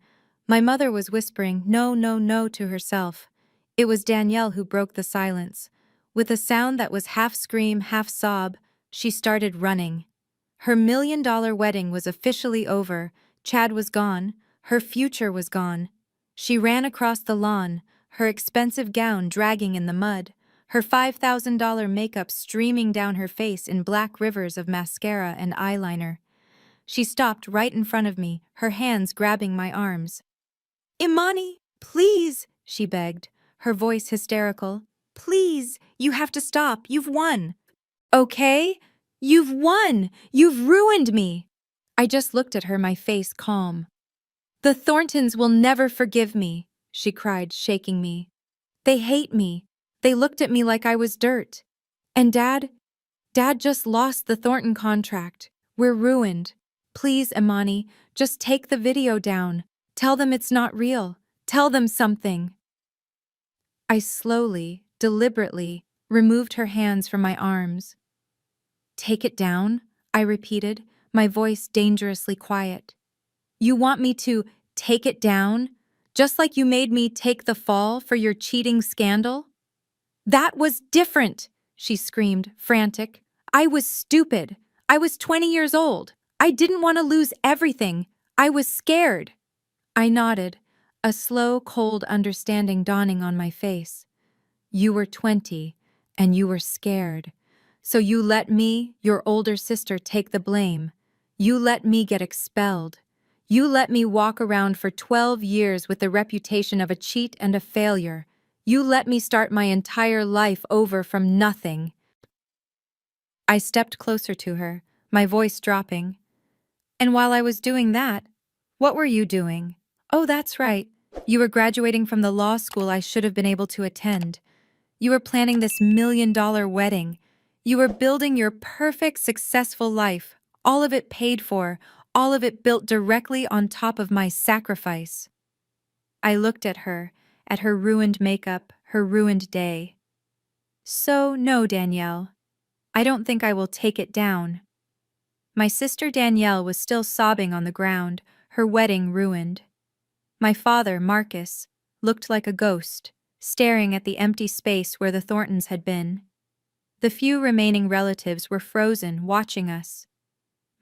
My mother was whispering, "No, no, no," to herself. It was Danielle who broke the silence. With a sound that was half scream, half sob, she started running. Her $1 million wedding was officially over. Chad was gone. Her future was gone. She ran across the lawn, her expensive gown dragging in the mud, her $5,000 makeup streaming down her face in black rivers of mascara and eyeliner. She stopped right in front of me, her hands grabbing my arms. "Imani, please," she begged, her voice hysterical. "Please, you have to stop. You've won." "Okay? You've won! You've ruined me!" I just looked at her, my face calm. "The Thorntons will never forgive me," she cried, shaking me. "They hate me. They looked at me like I was dirt. And Dad just lost the Thornton contract. We're ruined. Please, Imani, just take the video down. Tell them it's not real. Tell them something." I slowly, deliberately, removed her hands from my arms. "Take it down?" I repeated, my voice dangerously quiet. "You want me to take it down? Just like you made me take the fall for your cheating scandal?" "That was different," she screamed, frantic. "I was stupid. I was 20 years old. I didn't want to lose everything. I was scared." I nodded, a slow, cold understanding dawning on my face. "You were 20, and you were scared. So you let me, your older sister, take the blame. You let me get expelled. You let me walk around for 12 years with the reputation of a cheat and a failure. You let me start my entire life over from nothing." I stepped closer to her, my voice dropping. "And while I was doing that, what were you doing? Oh, that's right. You were graduating from the law school I should have been able to attend. You were planning this $1 million wedding. You were building your perfect, successful life, all of it paid for, all of it built directly on top of my sacrifice." I looked at her ruined makeup, her ruined day. "So, no, Danielle. I don't think I will take it down." My sister Danielle was still sobbing on the ground, her wedding ruined. My father, Marcus, looked like a ghost, staring at the empty space where the Thorntons had been. The few remaining relatives were frozen, watching us.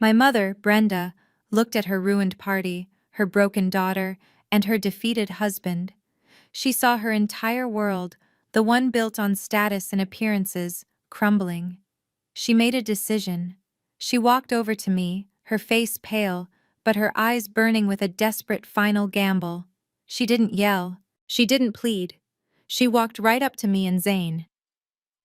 My mother, Brenda, looked at her ruined party, her broken daughter, and her defeated husband. She saw her entire world, the one built on status and appearances, crumbling. She made a decision. She walked over to me, her face pale, but her eyes burning with a desperate final gamble. She didn't yell. She didn't plead. She walked right up to me and Zane.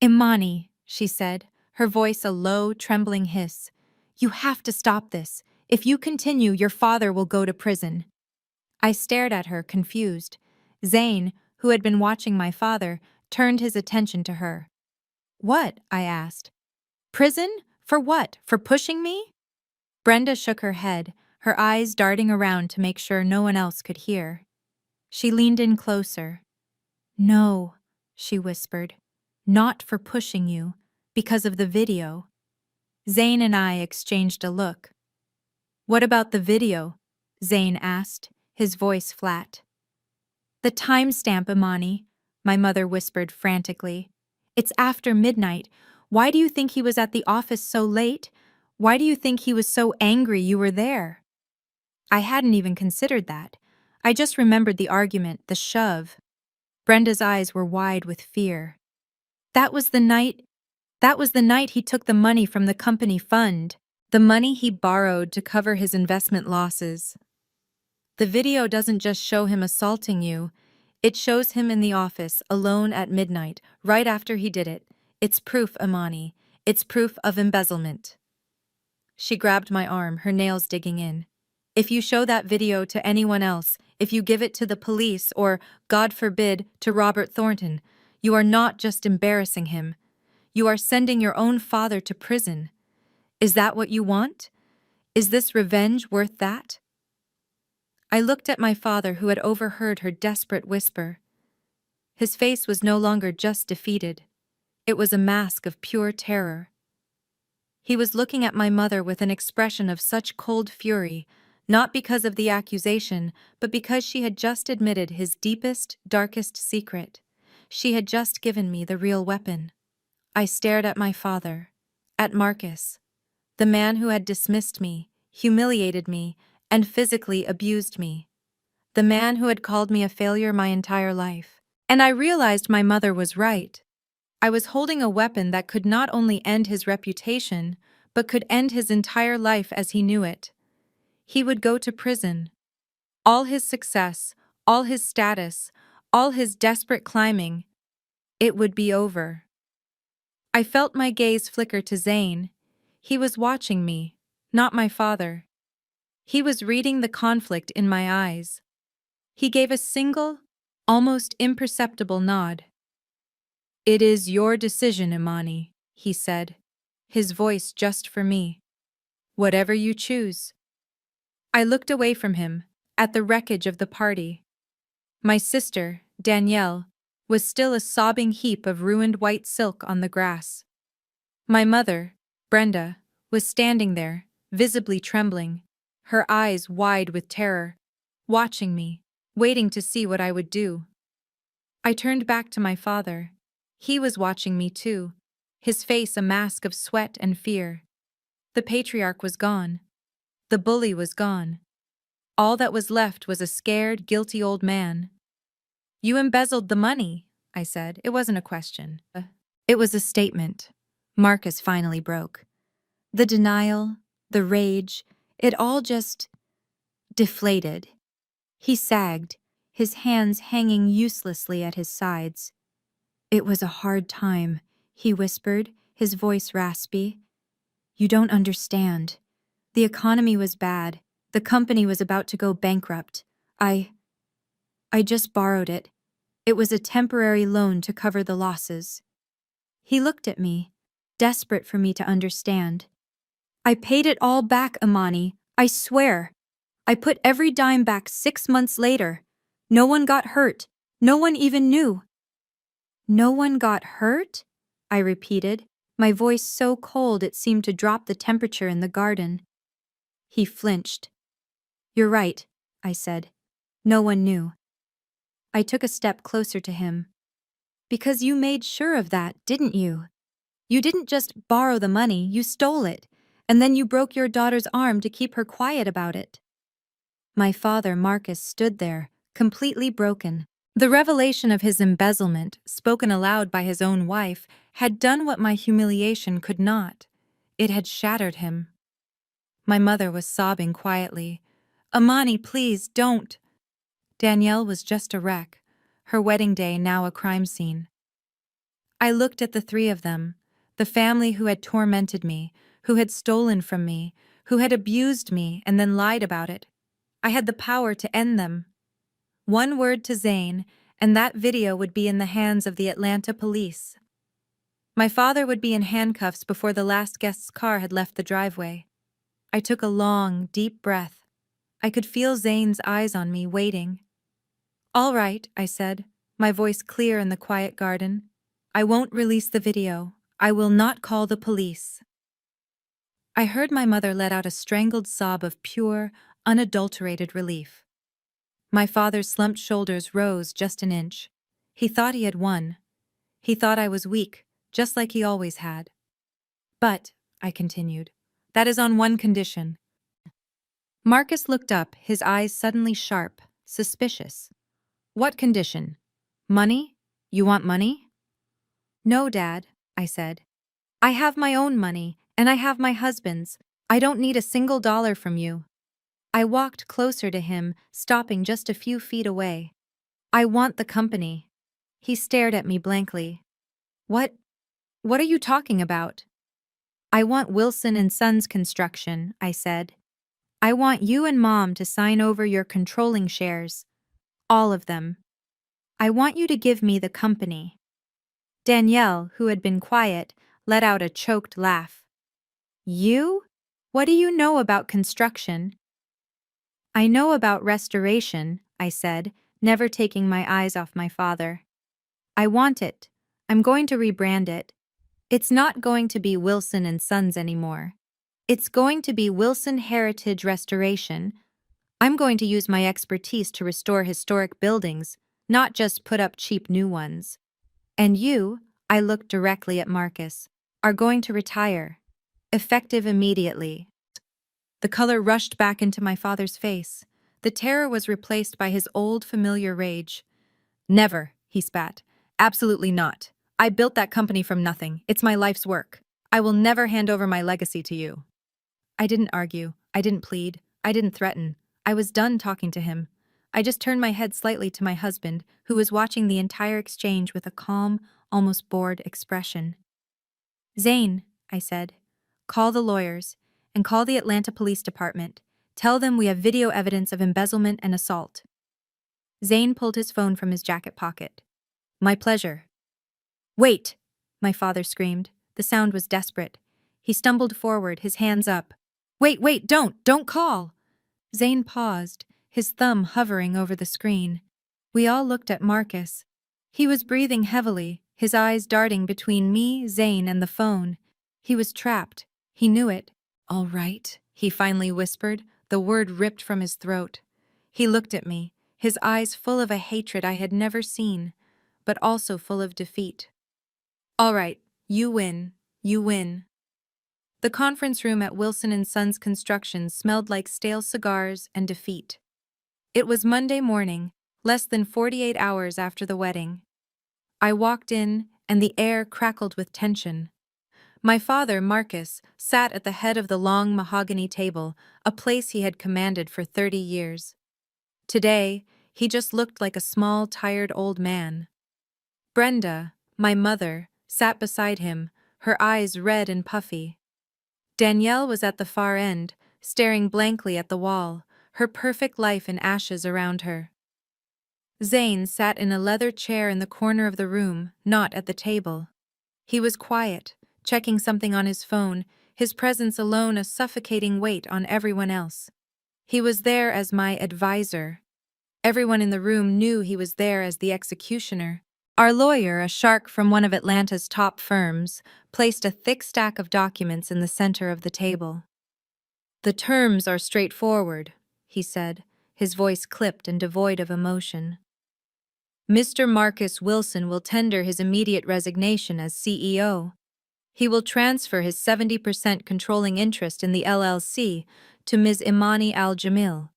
"Imani," she said, her voice a low, trembling hiss. "You have to stop this. If you continue, your father will go to prison." I stared at her, confused. Zane, who had been watching my father, turned his attention to her. "What?" I asked. "Prison? For what? For pushing me?" Brenda shook her head, her eyes darting around to make sure no one else could hear. She leaned in closer. "No," she whispered. "Not for pushing you. Because of the video. Zane and I exchanged a look. What about the video? Zane asked, his voice flat. The timestamp, Imani, my mother whispered frantically. It's after midnight. Why do you think he was at the office so late? Why do you think he was so angry you were there? I hadn't even considered that. I just remembered the argument, the shove. Brenda's eyes were wide with fear. That was the night he took the money from the company fund, the money he borrowed to cover his investment losses. The video doesn't just show him assaulting you, it shows him in the office, alone at midnight, right after he did it. It's proof, Imani. It's proof of embezzlement. She grabbed my arm, her nails digging in. If you show that video to anyone else, if you give it to the police or, God forbid, to Robert Thornton, you are not just embarrassing him. You are sending your own father to prison. Is that what you want? Is this revenge worth that? I looked at my father, who had overheard her desperate whisper. His face was no longer just defeated. It was a mask of pure terror. He was looking at my mother with an expression of such cold fury, not because of the accusation, but because she had just admitted his deepest, darkest secret. She had just given me the real weapon. I stared at my father, at Marcus, the man who had dismissed me, humiliated me, and physically abused me. The man who had called me a failure my entire life. And I realized my mother was right. I was holding a weapon that could not only end his reputation, but could end his entire life as he knew it. He would go to prison. All his success, all his status, all his desperate climbing, it would be over. I felt my gaze flicker to Zane. He was watching me, not my father. He was reading the conflict in my eyes. He gave a single, almost imperceptible nod. It is your decision, Imani, he said, his voice just for me. Whatever you choose. I looked away from him, at the wreckage of the party. My sister, Danielle, was still a sobbing heap of ruined white silk on the grass. My mother, Brenda, was standing there, visibly trembling, her eyes wide with terror, watching me, waiting to see what I would do. I turned back to my father. He was watching me too, his face a mask of sweat and fear. The patriarch was gone. The bully was gone. All that was left was a scared, guilty old man. You embezzled the money, I said. It wasn't a question. It was a statement. Marcus finally broke. The denial, the rage, it all just deflated. He sagged, his hands hanging uselessly at his sides. It was a hard time, he whispered, his voice raspy. You don't understand. The economy was bad. The company was about to go bankrupt. I just borrowed it. It was a temporary loan to cover the losses. He looked at me, desperate for me to understand. I paid it all back, Imani. I swear. I put every dime back 6 months later. No one got hurt. No one even knew. No one got hurt? I repeated, my voice so cold it seemed to drop the temperature in the garden. He flinched. You're right, I said. No one knew. I took a step closer to him. Because you made sure of that, didn't you? You didn't just borrow the money, you stole it, and then you broke your daughter's arm to keep her quiet about it. My father, Marcus, stood there, completely broken. The revelation of his embezzlement, spoken aloud by his own wife, had done what my humiliation could not. It had shattered him. My mother was sobbing quietly. Imani, please, don't. Danielle was just a wreck, her wedding day now a crime scene. I looked at the three of them, the family who had tormented me, who had stolen from me, who had abused me and then lied about it. I had the power to end them. One word to Zane, and that video would be in the hands of the Atlanta police. My father would be in handcuffs before the last guest's car had left the driveway. I took a long, deep breath. I could feel Zane's eyes on me, waiting. All right, I said, my voice clear in the quiet garden. I won't release the video. I will not call the police. I heard my mother let out a strangled sob of pure, unadulterated relief. My father's slumped shoulders rose just an inch. He thought he had won. He thought I was weak, just like he always had. But, I continued, that is on one condition. Marcus looked up, his eyes suddenly sharp, suspicious. What condition? Money? You want money? No, Dad, I said. I have my own money, and I have my husband's. I don't need a single dollar from you. I walked closer to him, stopping just a few feet away. I want the company. He stared at me blankly. What are you talking about? I want Wilson and Sons Construction, I said. I want you and Mom to sign over your controlling shares. All of them. I want you to give me the company. Danielle, who had been quiet, let out a choked laugh. You? What do you know about construction? I know about restoration, I said, never taking my eyes off my father. I want it. I'm going to rebrand it. It's not going to be Wilson and Sons anymore. It's going to be Wilson Heritage Restoration. I'm going to use my expertise to restore historic buildings, not just put up cheap new ones. And you, I looked directly at Marcus, are going to retire. Effective immediately. The color rushed back into my father's face. The terror was replaced by his old familiar rage. Never, he spat. Absolutely not. I built that company from nothing. It's my life's work. I will never hand over my legacy to you. I didn't argue. I didn't plead. I didn't threaten. I was done talking to him. I just turned my head slightly to my husband, who was watching the entire exchange with a calm, almost bored expression. Zane, I said, call the lawyers, and call the Atlanta Police Department. Tell them we have video evidence of embezzlement and assault. Zane pulled his phone from his jacket pocket. My pleasure. Wait! My father screamed. The sound was desperate. He stumbled forward, his hands up. Wait, don't call! Zane paused, his thumb hovering over the screen. We all looked at Marcus. He was breathing heavily, his eyes darting between me, Zane, and the phone. He was trapped. He knew it. All right, he finally whispered, the word ripped from his throat. He looked at me, his eyes full of a hatred I had never seen, but also full of defeat. All right, you win. You win. The conference room at Wilson and Sons Construction smelled like stale cigars and defeat. It was Monday morning, less than 48 hours after the wedding. I walked in, and the air crackled with tension. My father, Marcus, sat at the head of the long mahogany table, a place he had commanded for 30 years. Today, he just looked like a small, tired old man. Brenda, my mother, sat beside him, her eyes red and puffy. Danielle was at the far end, staring blankly at the wall, her perfect life in ashes around her. Zane sat in a leather chair in the corner of the room, not at the table. He was quiet, checking something on his phone, his presence alone a suffocating weight on everyone else. He was there as my advisor. Everyone in the room knew he was there as the executioner. Our lawyer, a shark from one of Atlanta's top firms, placed a thick stack of documents in the center of the table. The terms are straightforward, he said, his voice clipped and devoid of emotion. Mr. Marcus Wilson will tender his immediate resignation as CEO. He will transfer his 70% controlling interest in the LLC to Ms. Imani Al-Jamil.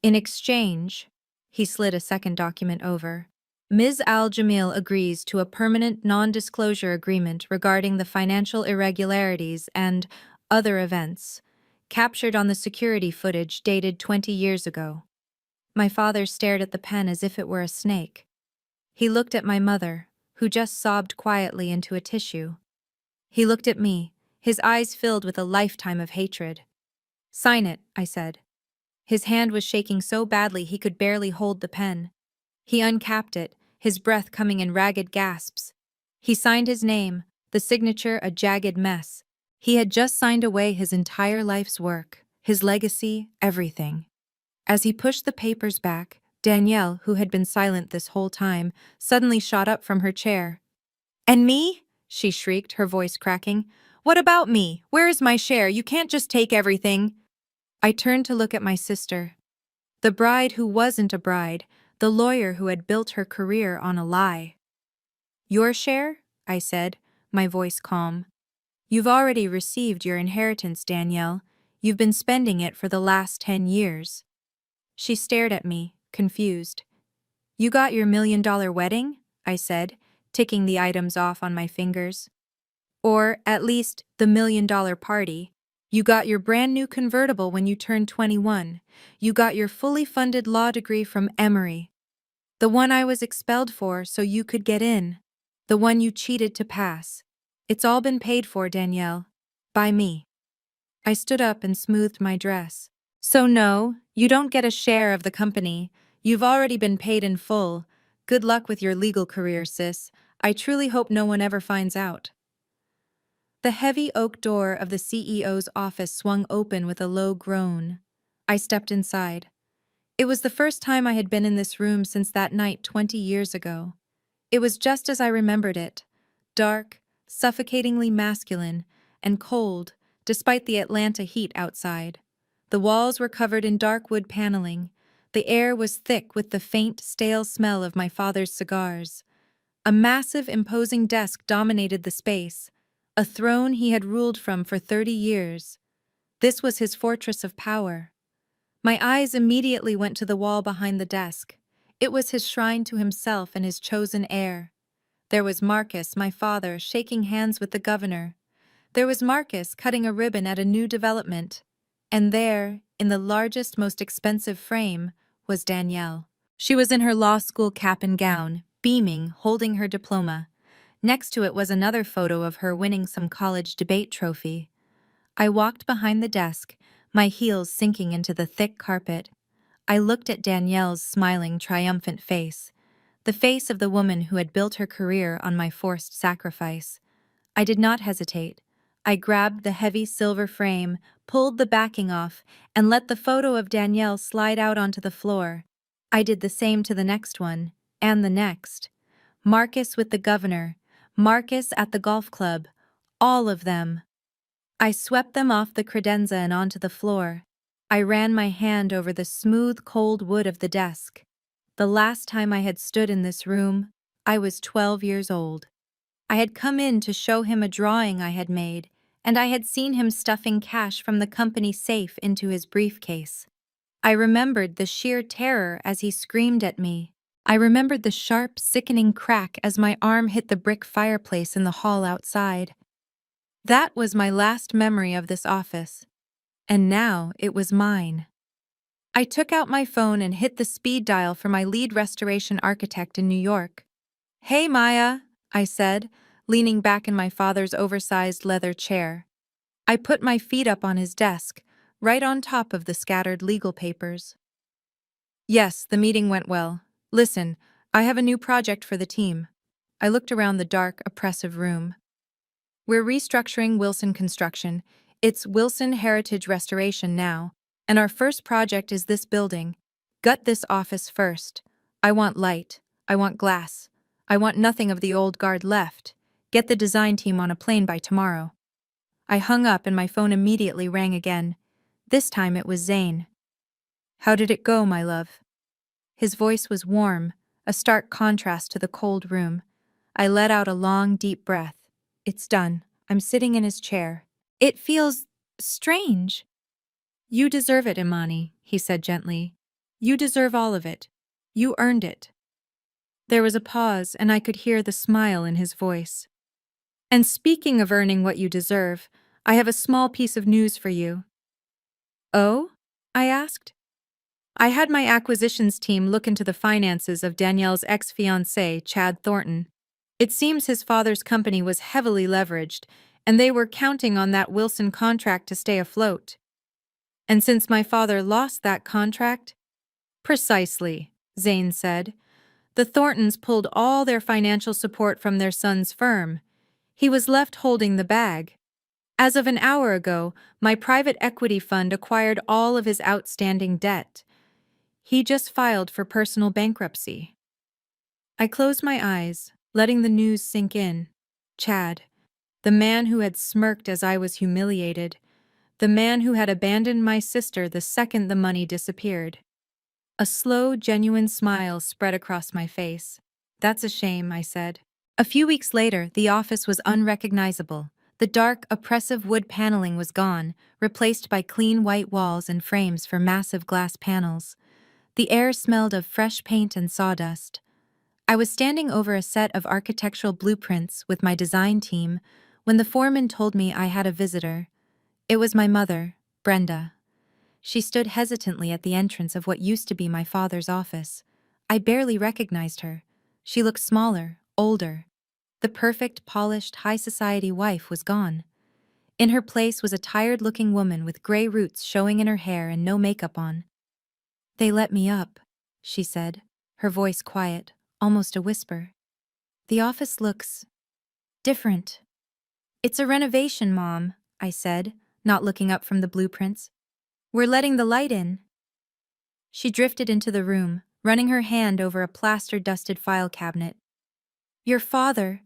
In exchange, he slid a second document over. Ms. Al-Jamil agrees to a permanent non-disclosure agreement regarding the financial irregularities and other events captured on the security footage dated 20 years ago. My father stared at the pen as if it were a snake. He looked at my mother, who just sobbed quietly into a tissue. He looked at me, his eyes filled with a lifetime of hatred. Sign it, I said. His hand was shaking so badly he could barely hold the pen. He uncapped it, his breath coming in ragged gasps. He signed his name, the signature a jagged mess. He had just signed away his entire life's work, his legacy, everything. As he pushed the papers back, Danielle, who had been silent this whole time, suddenly shot up from her chair. And me? she shrieked, her voice cracking. What about me? Where is my share? You can't just take everything. I turned to look at my sister. The bride who wasn't a bride, the lawyer who had built her career on a lie. Your share? I said, my voice calm. You've already received your inheritance, Danielle. You've been spending it for the last 10 years. She stared at me, confused. You got your $1 million wedding? I said, ticking the items off on my fingers. Or, at least, the $1 million party. You got your brand new convertible when you turned 21. You got your fully funded law degree from Emory. The one I was expelled for so you could get in. The one you cheated to pass. It's all been paid for, Danielle. By me. I stood up and smoothed my dress. So no, you don't get a share of the company. You've already been paid in full. Good luck with your legal career, sis. I truly hope no one ever finds out. The heavy oak door of the CEO's office swung open with a low groan. I stepped inside. It was the first time I had been in this room since that night 20 years ago. It was just as I remembered it. Dark, suffocatingly masculine, and cold, despite the Atlanta heat outside. The walls were covered in dark wood paneling. The air was thick with the faint, stale smell of my father's cigars. A massive, imposing desk dominated the space, a throne he had ruled from for 30 years. This was his fortress of power. My eyes immediately went to the wall behind the desk. It was his shrine to himself and his chosen heir. There was Marcus, my father, shaking hands with the governor. There was Marcus cutting a ribbon at a new development. And there, in the largest, most expensive frame, was Danielle. She was in her law school cap and gown, beaming, holding her diploma. Next to it was another photo of her winning some college debate trophy. I walked behind the desk, my heels sinking into the thick carpet. I looked at Danielle's smiling, triumphant face, the face of the woman who had built her career on my forced sacrifice. I did not hesitate. I grabbed the heavy silver frame, pulled the backing off, and let the photo of Danielle slide out onto the floor. I did the same to the next one, and the next. Marcus with the governor, Marcus at the golf club, all of them. I swept them off the credenza and onto the floor. I ran my hand over the smooth, cold wood of the desk. The last time I had stood in this room, I was 12 years old. I had come in to show him a drawing I had made, and I had seen him stuffing cash from the company safe into his briefcase. I remembered the sheer terror as he screamed at me. I remembered the sharp, sickening crack as my arm hit the brick fireplace in the hall outside. That was my last memory of this office. And now it was mine. I took out my phone and hit the speed dial for my lead restoration architect in New York. Hey, Maya, I said, leaning back in my father's oversized leather chair. I put my feet up on his desk, right on top of the scattered legal papers. Yes, the meeting went well. Listen, I have a new project for the team. I looked around the dark, oppressive room. We're restructuring Wilson Construction. It's Wilson Heritage Restoration now, and our first project is this building. Gut this office first. I want light. I want glass. I want nothing of the old guard left. Get the design team on a plane by tomorrow. I hung up and my phone immediately rang again. This time it was Zane. How did it go, my love? His voice was warm, a stark contrast to the cold room. I let out a long, deep breath. It's done. I'm sitting in his chair. It feels strange. You deserve it, Imani, he said gently. You deserve all of it. You earned it. There was a pause, and I could hear the smile in his voice. And speaking of earning what you deserve, I have a small piece of news for you. Oh? I asked. I had my acquisitions team look into the finances of Danielle's ex-fiancé, Chad Thornton. It seems his father's company was heavily leveraged, and they were counting on that Wilson contract to stay afloat. And since my father lost that contract? Precisely, Zane said. The Thorntons pulled all their financial support from their son's firm. He was left holding the bag. As of an hour ago, my private equity fund acquired all of his outstanding debt. He just filed for personal bankruptcy. I closed my eyes, letting the news sink in. Chad, the man who had smirked as I was humiliated, the man who had abandoned my sister the second the money disappeared. A slow, genuine smile spread across my face. That's a shame, I said. A few weeks later, the office was unrecognizable. The dark, oppressive wood paneling was gone, replaced by clean white walls and frames for massive glass panels. The air smelled of fresh paint and sawdust. I was standing over a set of architectural blueprints with my design team when the foreman told me I had a visitor. It was my mother, Brenda. She stood hesitantly at the entrance of what used to be my father's office. I barely recognized her. She looked smaller, older. The perfect, polished, high society wife was gone. In her place was a tired-looking woman with gray roots showing in her hair and no makeup on. "They let me up," she said, her voice quiet, almost a whisper. "The office looks different." "It's a renovation, Mom," I said, not looking up from the blueprints. "We're letting the light in." She drifted into the room, running her hand over a plaster-dusted file cabinet. "Your father,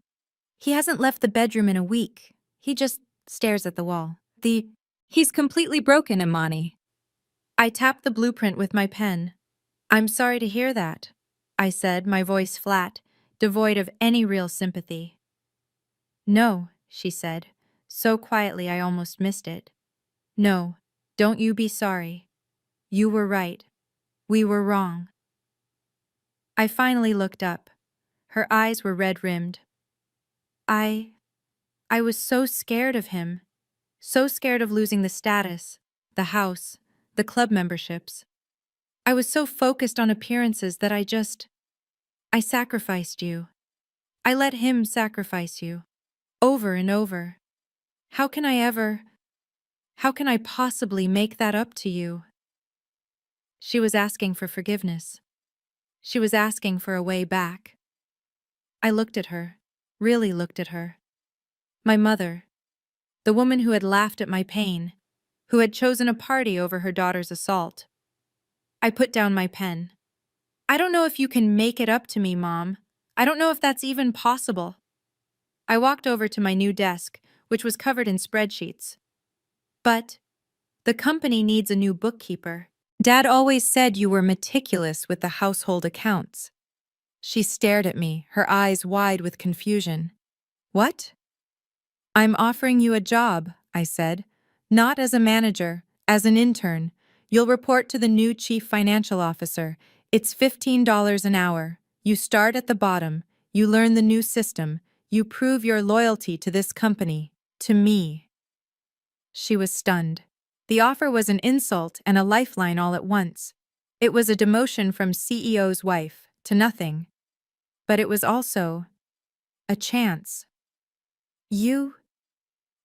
he hasn't left the bedroom in a week. He just stares at the wall. He's completely broken, Imani." I tapped the blueprint with my pen. "I'm sorry to hear that," I said, my voice flat, devoid of any real sympathy. "No," she said, so quietly I almost missed it. "No, don't you be sorry. You were right. We were wrong." I finally looked up. Her eyes were red-rimmed. I was so scared of him. So scared of losing the status, the house, the club memberships. I was so focused on appearances that I sacrificed you. I let him sacrifice you. Over and over. How can I possibly make that up to you?" She was asking for forgiveness. She was asking for a way back. I looked at her, really looked at her. My mother, the woman who had laughed at my pain, who had chosen a party over her daughter's assault. I put down my pen. "I don't know if you can make it up to me, Mom. I don't know if that's even possible." I walked over to my new desk, which was covered in spreadsheets. "But the company needs a new bookkeeper. Dad always said you were meticulous with the household accounts." She stared at me, her eyes wide with confusion. "What?" "I'm offering you a job," I said. "Not as a manager, as an intern. You'll report to the new chief financial officer. It's $15 an hour. You start at the bottom. You learn the new system. You prove your loyalty to this company. To me." She was stunned. The offer was an insult and a lifeline all at once. It was a demotion from CEO's wife to nothing. But it was also a chance. You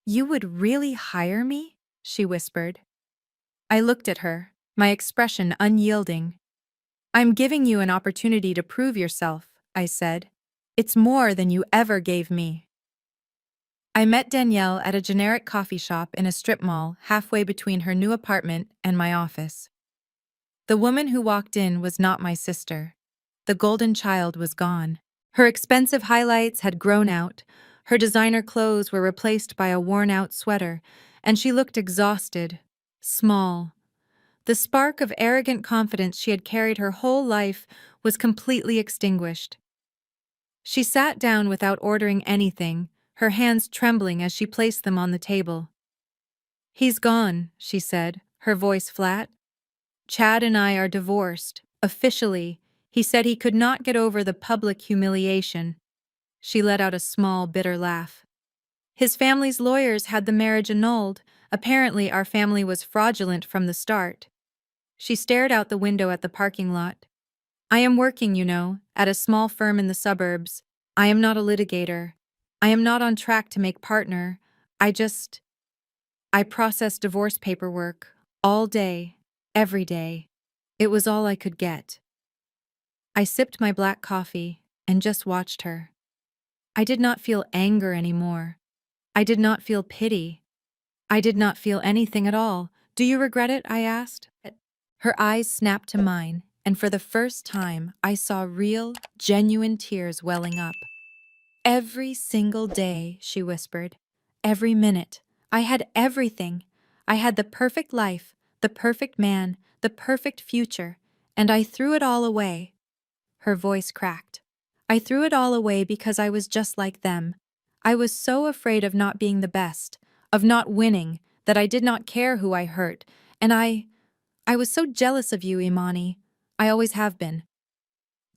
would really hire me?" she whispered. I looked at her, my expression unyielding. "I'm giving you an opportunity to prove yourself," I said. "It's more than you ever gave me." I met Danielle at a generic coffee shop in a strip mall halfway between her new apartment and my office. The woman who walked in was not my sister. The golden child was gone. Her expensive highlights had grown out, her designer clothes were replaced by a worn-out sweater, and she looked exhausted, small. The spark of arrogant confidence she had carried her whole life was completely extinguished. She sat down without ordering anything, her hands trembling as she placed them on the table. "He's gone," she said, her voice flat. "Chad and I are divorced, officially. He said he could not get over the public humiliation." She let out a small, bitter laugh. "His family's lawyers had the marriage annulled. Apparently, our family was fraudulent from the start." She stared out the window at the parking lot. "I am working, at a small firm in the suburbs. I am not a litigator. I am not on track to make partner. I process divorce paperwork all day, every day. It was all I could get." I sipped my black coffee and just watched her. I did not feel anger anymore. I did not feel pity. I did not feel anything at all. "Do you regret it?" I asked. Her eyes snapped to mine, and for the first time, I saw real, genuine tears welling up. Every single day, she whispered. Every minute. I had everything. I had the perfect life, the perfect man, the perfect future, and I threw it all away. Her voice cracked. I threw it all away because I was just like them. I was so afraid of not being the best, of not winning, that I did not care who I hurt, and I was so jealous of you, Imani. I always have been.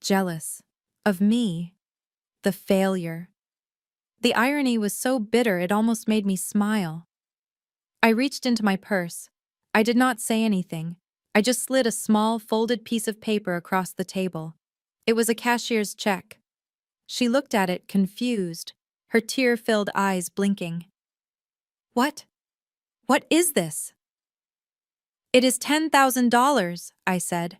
Jealous. Of me. The failure. The irony was so bitter it almost made me smile. I reached into my purse. I did not say anything. I just slid a small, folded piece of paper across the table. It was a cashier's check. She looked at it, confused, her tear-filled eyes blinking. What? What is this? It is $10,000, I said.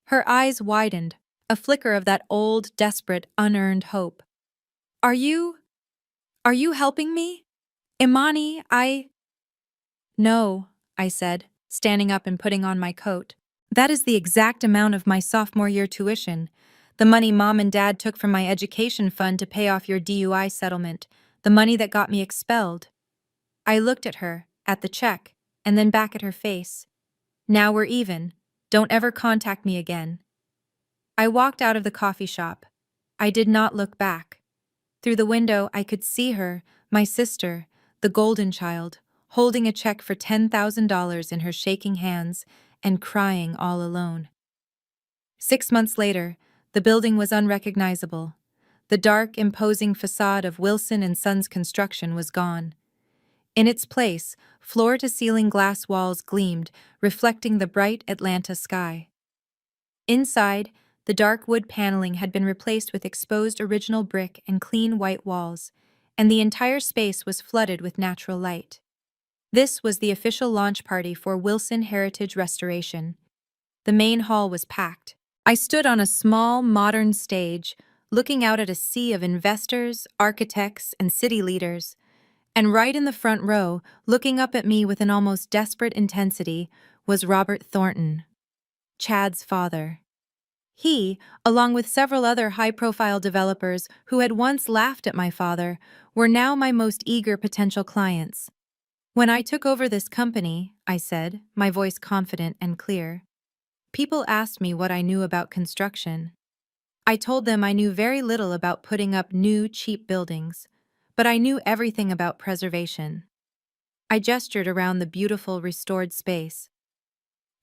Her eyes widened, a flicker of that old, desperate, unearned hope. Are you helping me? Imani, No, I said, standing up and putting on my coat. That is the exact amount of my sophomore year tuition, the money Mom and Dad took from my education fund to pay off your DUI settlement, the money that got me expelled. I looked at her, at the check, and then back at her face. Now we're even. Don't ever contact me again. I walked out of the coffee shop. I did not look back. Through the window, I could see her, my sister, the golden child, holding a check for $10,000 in her shaking hands and crying all alone. 6 months later, the building was unrecognizable. The dark, imposing facade of Wilson and Sons Construction was gone. In its place, floor-to-ceiling glass walls gleamed, reflecting the bright Atlanta sky. Inside, the dark wood paneling had been replaced with exposed original brick and clean white walls, and the entire space was flooded with natural light. This was the official launch party for Wilson Heritage Restoration. The main hall was packed. I stood on a small, modern stage, looking out at a sea of investors, architects, and city leaders. And right in the front row, looking up at me with an almost desperate intensity, was Robert Thornton, Chad's father. He, along with several other high-profile developers who had once laughed at my father, were now my most eager potential clients. When I took over this company, I said, my voice confident and clear, people asked me what I knew about construction. I told them I knew very little about putting up new, cheap buildings, but I knew everything about preservation. I gestured around the beautiful, restored space.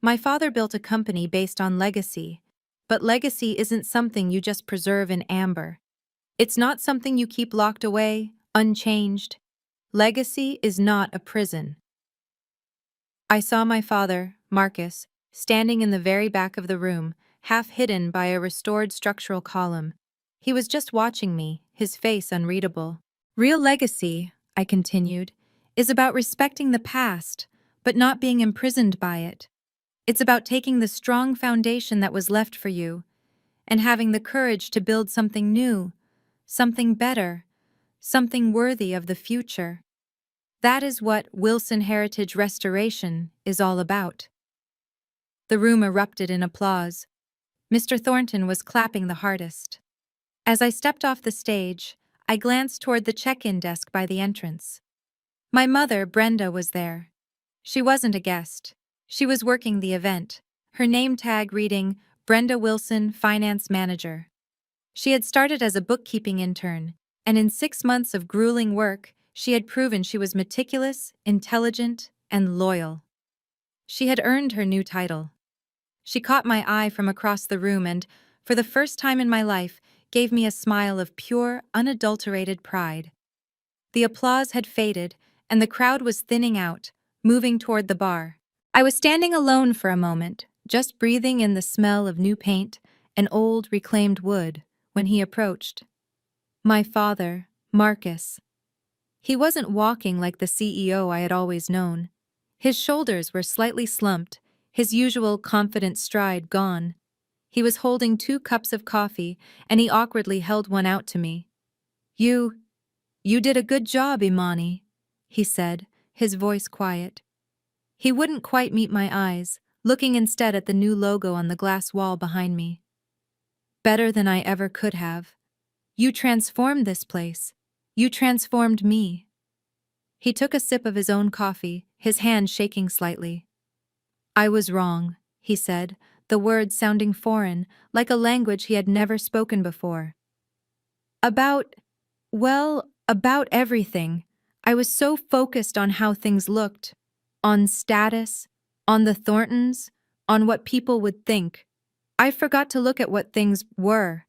My father built a company based on legacy, but legacy isn't something you just preserve in amber. It's not something you keep locked away, unchanged. Legacy is not a prison. I saw my father, Marcus, standing in the very back of the room, half hidden by a restored structural column. He was just watching me, his face unreadable. Real legacy, I continued, is about respecting the past, but not being imprisoned by it. It's about taking the strong foundation that was left for you and having the courage to build something new, something better, something worthy of the future. That is what Wilson Heritage Restoration is all about. The room erupted in applause. Mr. Thornton was clapping the hardest. As I stepped off the stage, I glanced toward the check-in desk by the entrance. My mother, Brenda, was there. She wasn't a guest. She was working the event, her name tag reading Brenda Wilson, Finance Manager. She had started as a bookkeeping intern, and in 6 months of grueling work, she had proven she was meticulous, intelligent, and loyal. She had earned her new title. She caught my eye from across the room and, for the first time in my life, gave me a smile of pure, unadulterated pride. The applause had faded, and the crowd was thinning out, moving toward the bar. I was standing alone for a moment, just breathing in the smell of new paint and old, reclaimed wood, when he approached. My father, Marcus. He wasn't walking like the CEO I had always known. His shoulders were slightly slumped, his usual confident stride gone. He was holding 2 cups of coffee, and he awkwardly held one out to me. You did a good job, Imani, he said, his voice quiet. He wouldn't quite meet my eyes, looking instead at the new logo on the glass wall behind me. Better than I ever could have. You transformed this place. You transformed me. He took a sip of his own coffee, his hand shaking slightly. I was wrong, he said, the words sounding foreign, like a language he had never spoken before. About, about everything. I was so focused on how things looked, on status, on the Thorntons, on what people would think. I forgot to look at what things were.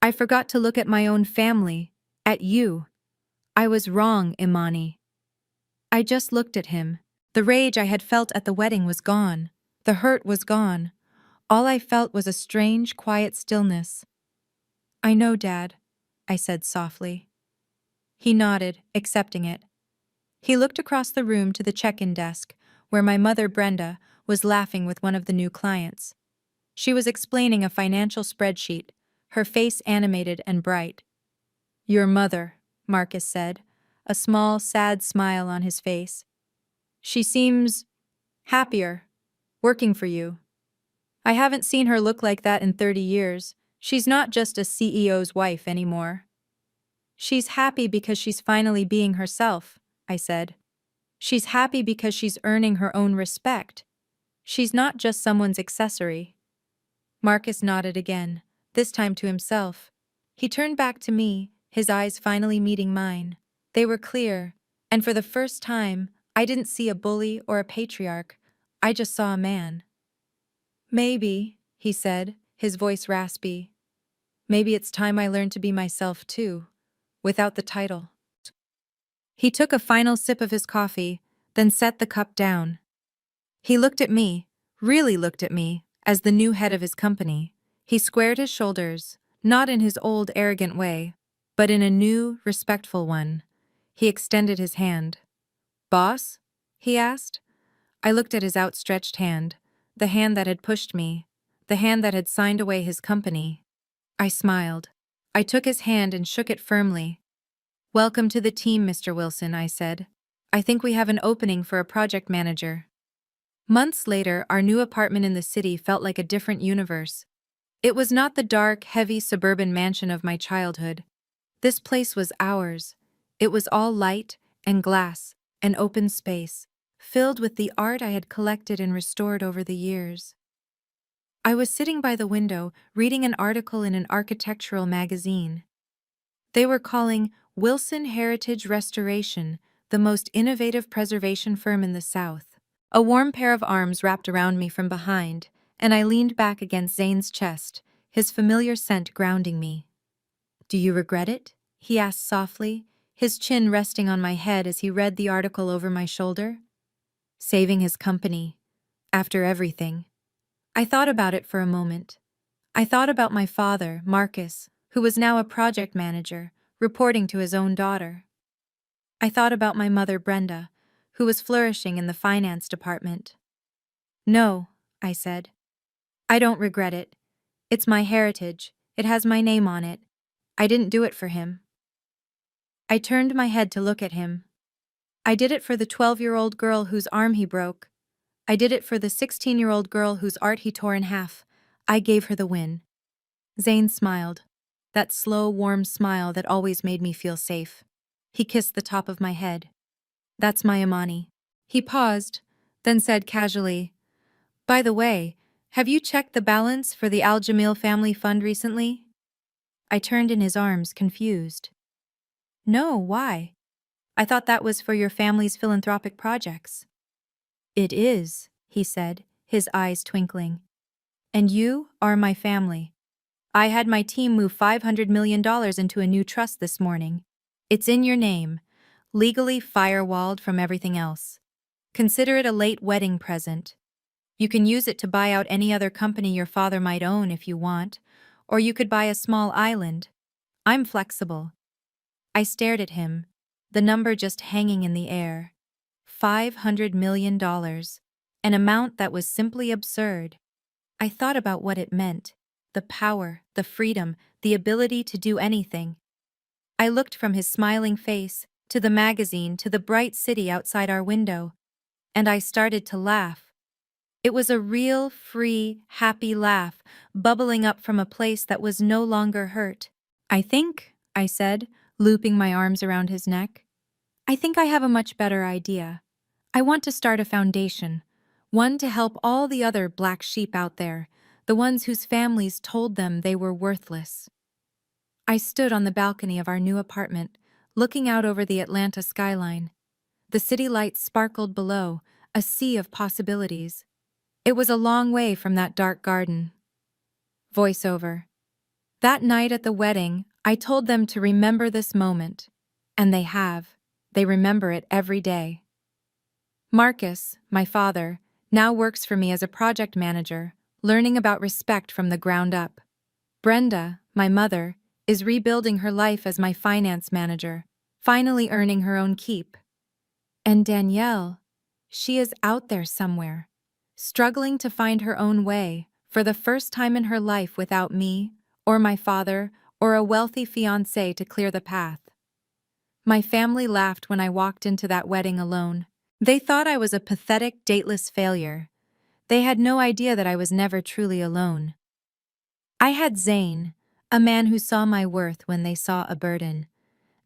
I forgot to look at my own family, at you. I was wrong, Imani. I just looked at him. The rage I had felt at the wedding was gone. The hurt was gone. All I felt was a strange, quiet stillness. I know, Dad, I said softly. He nodded, accepting it. He looked across the room to the check-in desk, where my mother, Brenda, was laughing with one of the new clients. She was explaining a financial spreadsheet, her face animated and bright. Your mother, Marcus said, a small, sad smile on his face. She seems happier, working for you. I haven't seen her look like that in 30 years. She's not just a CEO's wife anymore. She's happy because she's finally being herself, I said. She's happy because she's earning her own respect. She's not just someone's accessory. Marcus nodded again, this time to himself. He turned back to me, his eyes finally meeting mine. They were clear, and for the first time, I didn't see a bully or a patriarch. I just saw a man. Maybe, he said, his voice raspy. Maybe it's time I learned to be myself too, without the title. He took a final sip of his coffee, then set the cup down. He looked at me, really looked at me, as the new head of his company. He squared his shoulders, not in his old arrogant way, but in a new, respectful one. He extended his hand. Boss? He asked. I looked at his outstretched hand, the hand that had pushed me, the hand that had signed away his company. I smiled. I took his hand and shook it firmly. Welcome to the team, Mr. Wilson, I said. I think we have an opening for a project manager. Months later, our new apartment in the city felt like a different universe. It was not the dark, heavy suburban mansion of my childhood. This place was ours. It was all light and glass, an open space, filled with the art I had collected and restored over the years. I was sitting by the window, reading an article in an architectural magazine. They were calling Wilson Heritage Restoration the most innovative preservation firm in the South. A warm pair of arms wrapped around me from behind, and I leaned back against Zane's chest, his familiar scent grounding me. Do you regret it? He asked softly, his chin resting on my head as he read the article over my shoulder. Saving his company. After everything. I thought about it for a moment. I thought about my father, Marcus, who was now a project manager, reporting to his own daughter. I thought about my mother, Brenda, who was flourishing in the finance department. No, I said. I don't regret it. It's my heritage. It has my name on it. I didn't do it for him. I turned my head to look at him. I did it for the 12-year-old girl whose arm he broke. I did it for the 16-year-old girl whose art he tore in half. I gave her the win. Zane smiled. That slow, warm smile that always made me feel safe. He kissed the top of my head. That's my Imani. He paused, then said casually, By the way, have you checked the balance for the Al Jamil family fund recently? I turned in his arms, confused. No, why? I thought that was for your family's philanthropic projects. It is, he said, his eyes twinkling. And you are my family. I had my team move $500 million into a new trust this morning. It's in your name, legally firewalled from everything else. Consider it a late wedding present. You can use it to buy out any other company your father might own if you want, or you could buy a small island. I'm flexible. I stared at him, the number just hanging in the air. $500 million, an amount that was simply absurd. I thought about what it meant, the power, the freedom, the ability to do anything. I looked from his smiling face, to the magazine, to the bright city outside our window, and I started to laugh. It was a real, free, happy laugh, bubbling up from a place that was no longer hurt. I think, I said, looping my arms around his neck. I think I have a much better idea. I want to start a foundation, one to help all the other black sheep out there, the ones whose families told them they were worthless. I stood on the balcony of our new apartment, looking out over the Atlanta skyline. The city lights sparkled below, a sea of possibilities. It was a long way from that dark garden. Voiceover. That night at the wedding, I told them to remember this moment. And they have. They remember it every day. Marcus, my father, now works for me as a project manager, learning about respect from the ground up. Brenda, my mother, is rebuilding her life as my finance manager, finally earning her own keep. And Danielle, she is out there somewhere, struggling to find her own way for the first time in her life without me, or my father, or a wealthy fiancé to clear the path. My family laughed when I walked into that wedding alone. They thought I was a pathetic, dateless failure. They had no idea that I was never truly alone. I had Zane, a man who saw my worth when they saw a burden.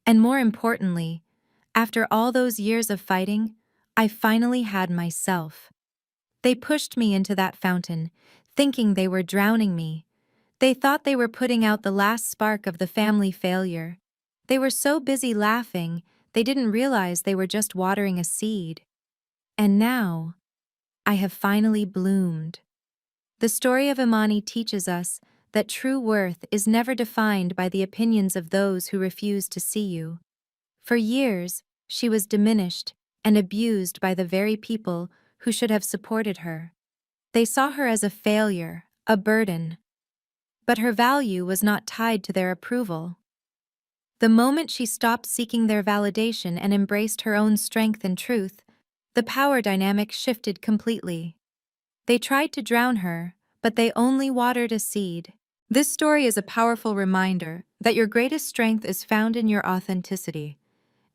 And more importantly, after all those years of fighting, I finally had myself. They pushed me into that fountain, thinking they were drowning me. They thought they were putting out the last spark of the family failure. They were so busy laughing, they didn't realize they were just watering a seed. And now, I have finally bloomed. The story of Imani teaches us that true worth is never defined by the opinions of those who refuse to see you. For years, she was diminished and abused by the very people who should have supported her. They saw her as a failure, a burden. But her value was not tied to their approval. The moment she stopped seeking their validation and embraced her own strength and truth, the power dynamic shifted completely. They tried to drown her, but they only watered a seed. This story is a powerful reminder that your greatest strength is found in your authenticity.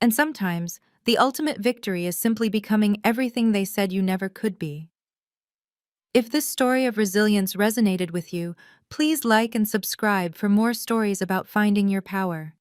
And sometimes, the ultimate victory is simply becoming everything they said you never could be. If this story of resilience resonated with you, please like and subscribe for more stories about finding your power.